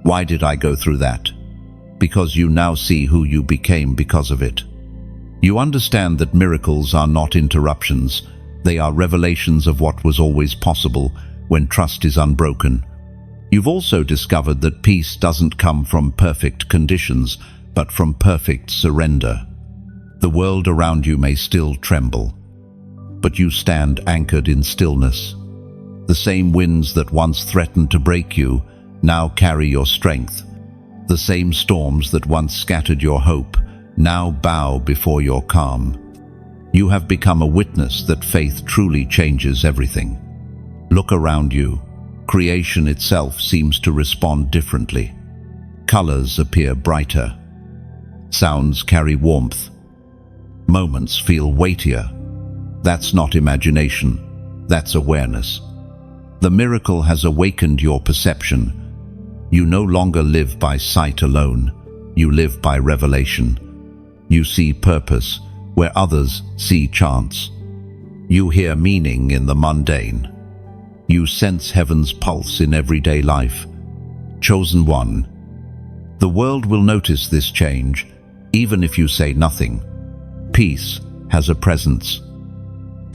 "Why did I go through that?" Because you now see who you became because of it. You understand that miracles are not interruptions, they are revelations of what was always possible when trust is unbroken. You've also discovered that peace doesn't come from perfect conditions, but from perfect surrender. The world around you may still tremble, but you stand anchored in stillness. The same winds that once threatened to break you now carry your strength. The same storms that once scattered your hope now bow before your calm. You have become a witness that faith truly changes everything. Look around you. Creation itself seems to respond differently. Colors appear brighter. Sounds carry warmth. Moments feel weightier. That's not imagination, that's awareness. The miracle has awakened your perception. You no longer live by sight alone. You live by revelation. You see purpose where others see chance. You hear meaning in the mundane. You sense heaven's pulse in everyday life. Chosen one. The world will notice this change, even if you say nothing. Peace has a presence,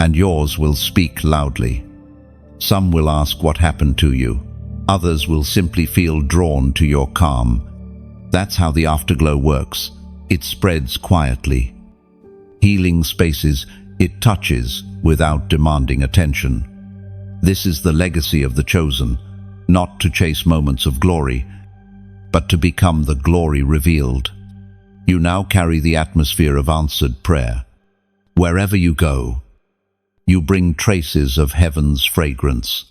and yours will speak loudly. Some will ask what happened to you. Others will simply feel drawn to your calm. That's how the afterglow works. It spreads quietly. Healing spaces it touches without demanding attention. This is the legacy of the chosen, not to chase moments of glory, but to become the glory revealed. You now carry the atmosphere of answered prayer. Wherever you go, you bring traces of heaven's fragrance.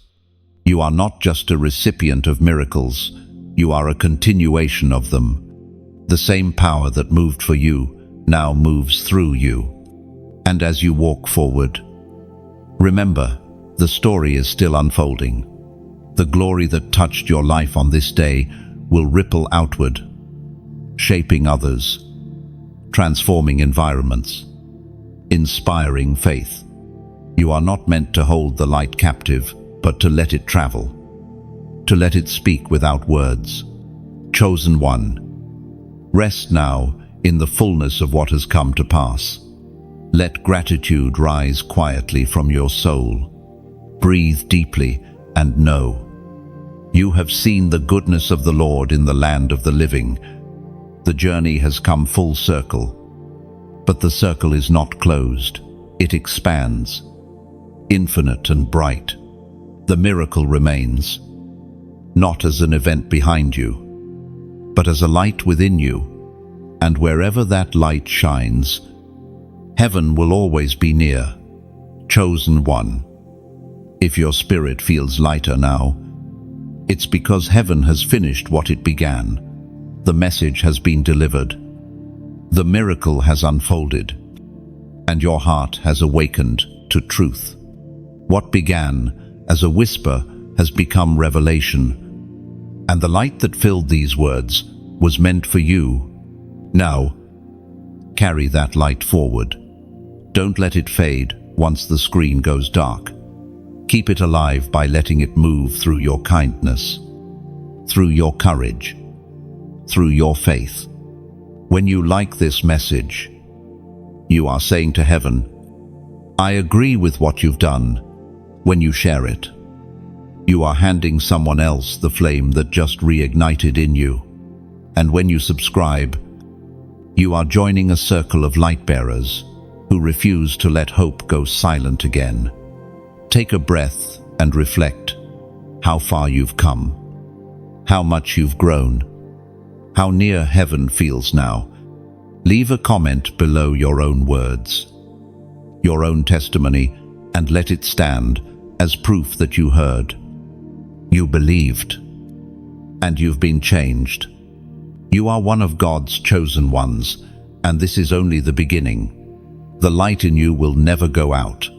You are not just a recipient of miracles, you are a continuation of them. The same power that moved for you now moves through you. And as you walk forward, remember, the story is still unfolding. The glory that touched your life on this day will ripple outward, shaping others, transforming environments, inspiring faith. You are not meant to hold the light captive, but to let it travel, to let it speak without words. Chosen one, rest now in the fullness of what has come to pass. Let gratitude rise quietly from your soul. Breathe deeply and know. You have seen the goodness of the Lord in the land of the living. The journey has come full circle. But the circle is not closed. It expands, infinite and bright. The miracle remains, not as an event behind you, but as a light within you. And wherever that light shines, heaven will always be near. Chosen one. If your spirit feels lighter now, it's because heaven has finished what it began. The message has been delivered. The miracle has unfolded, and your heart has awakened to truth. What began as a whisper has become revelation, and the light that filled these words was meant for you. Now, carry that light forward. Don't let it fade once the screen goes dark. Keep it alive by letting it move through your kindness, through your courage, through your faith. When you like this message, you are saying to heaven, I agree with what you've done. When you share it, you are handing someone else the flame that just reignited in you. And when you subscribe, you are joining a circle of light bearers who refuse to let hope go silent again. Take a breath and reflect how far you've come, how much you've grown, how near heaven feels now. Leave a comment below your own words, your own testimony, and let it stand as proof that you heard. You believed, and you've been changed. You are one of God's chosen ones, and this is only the beginning. The light in you will never go out.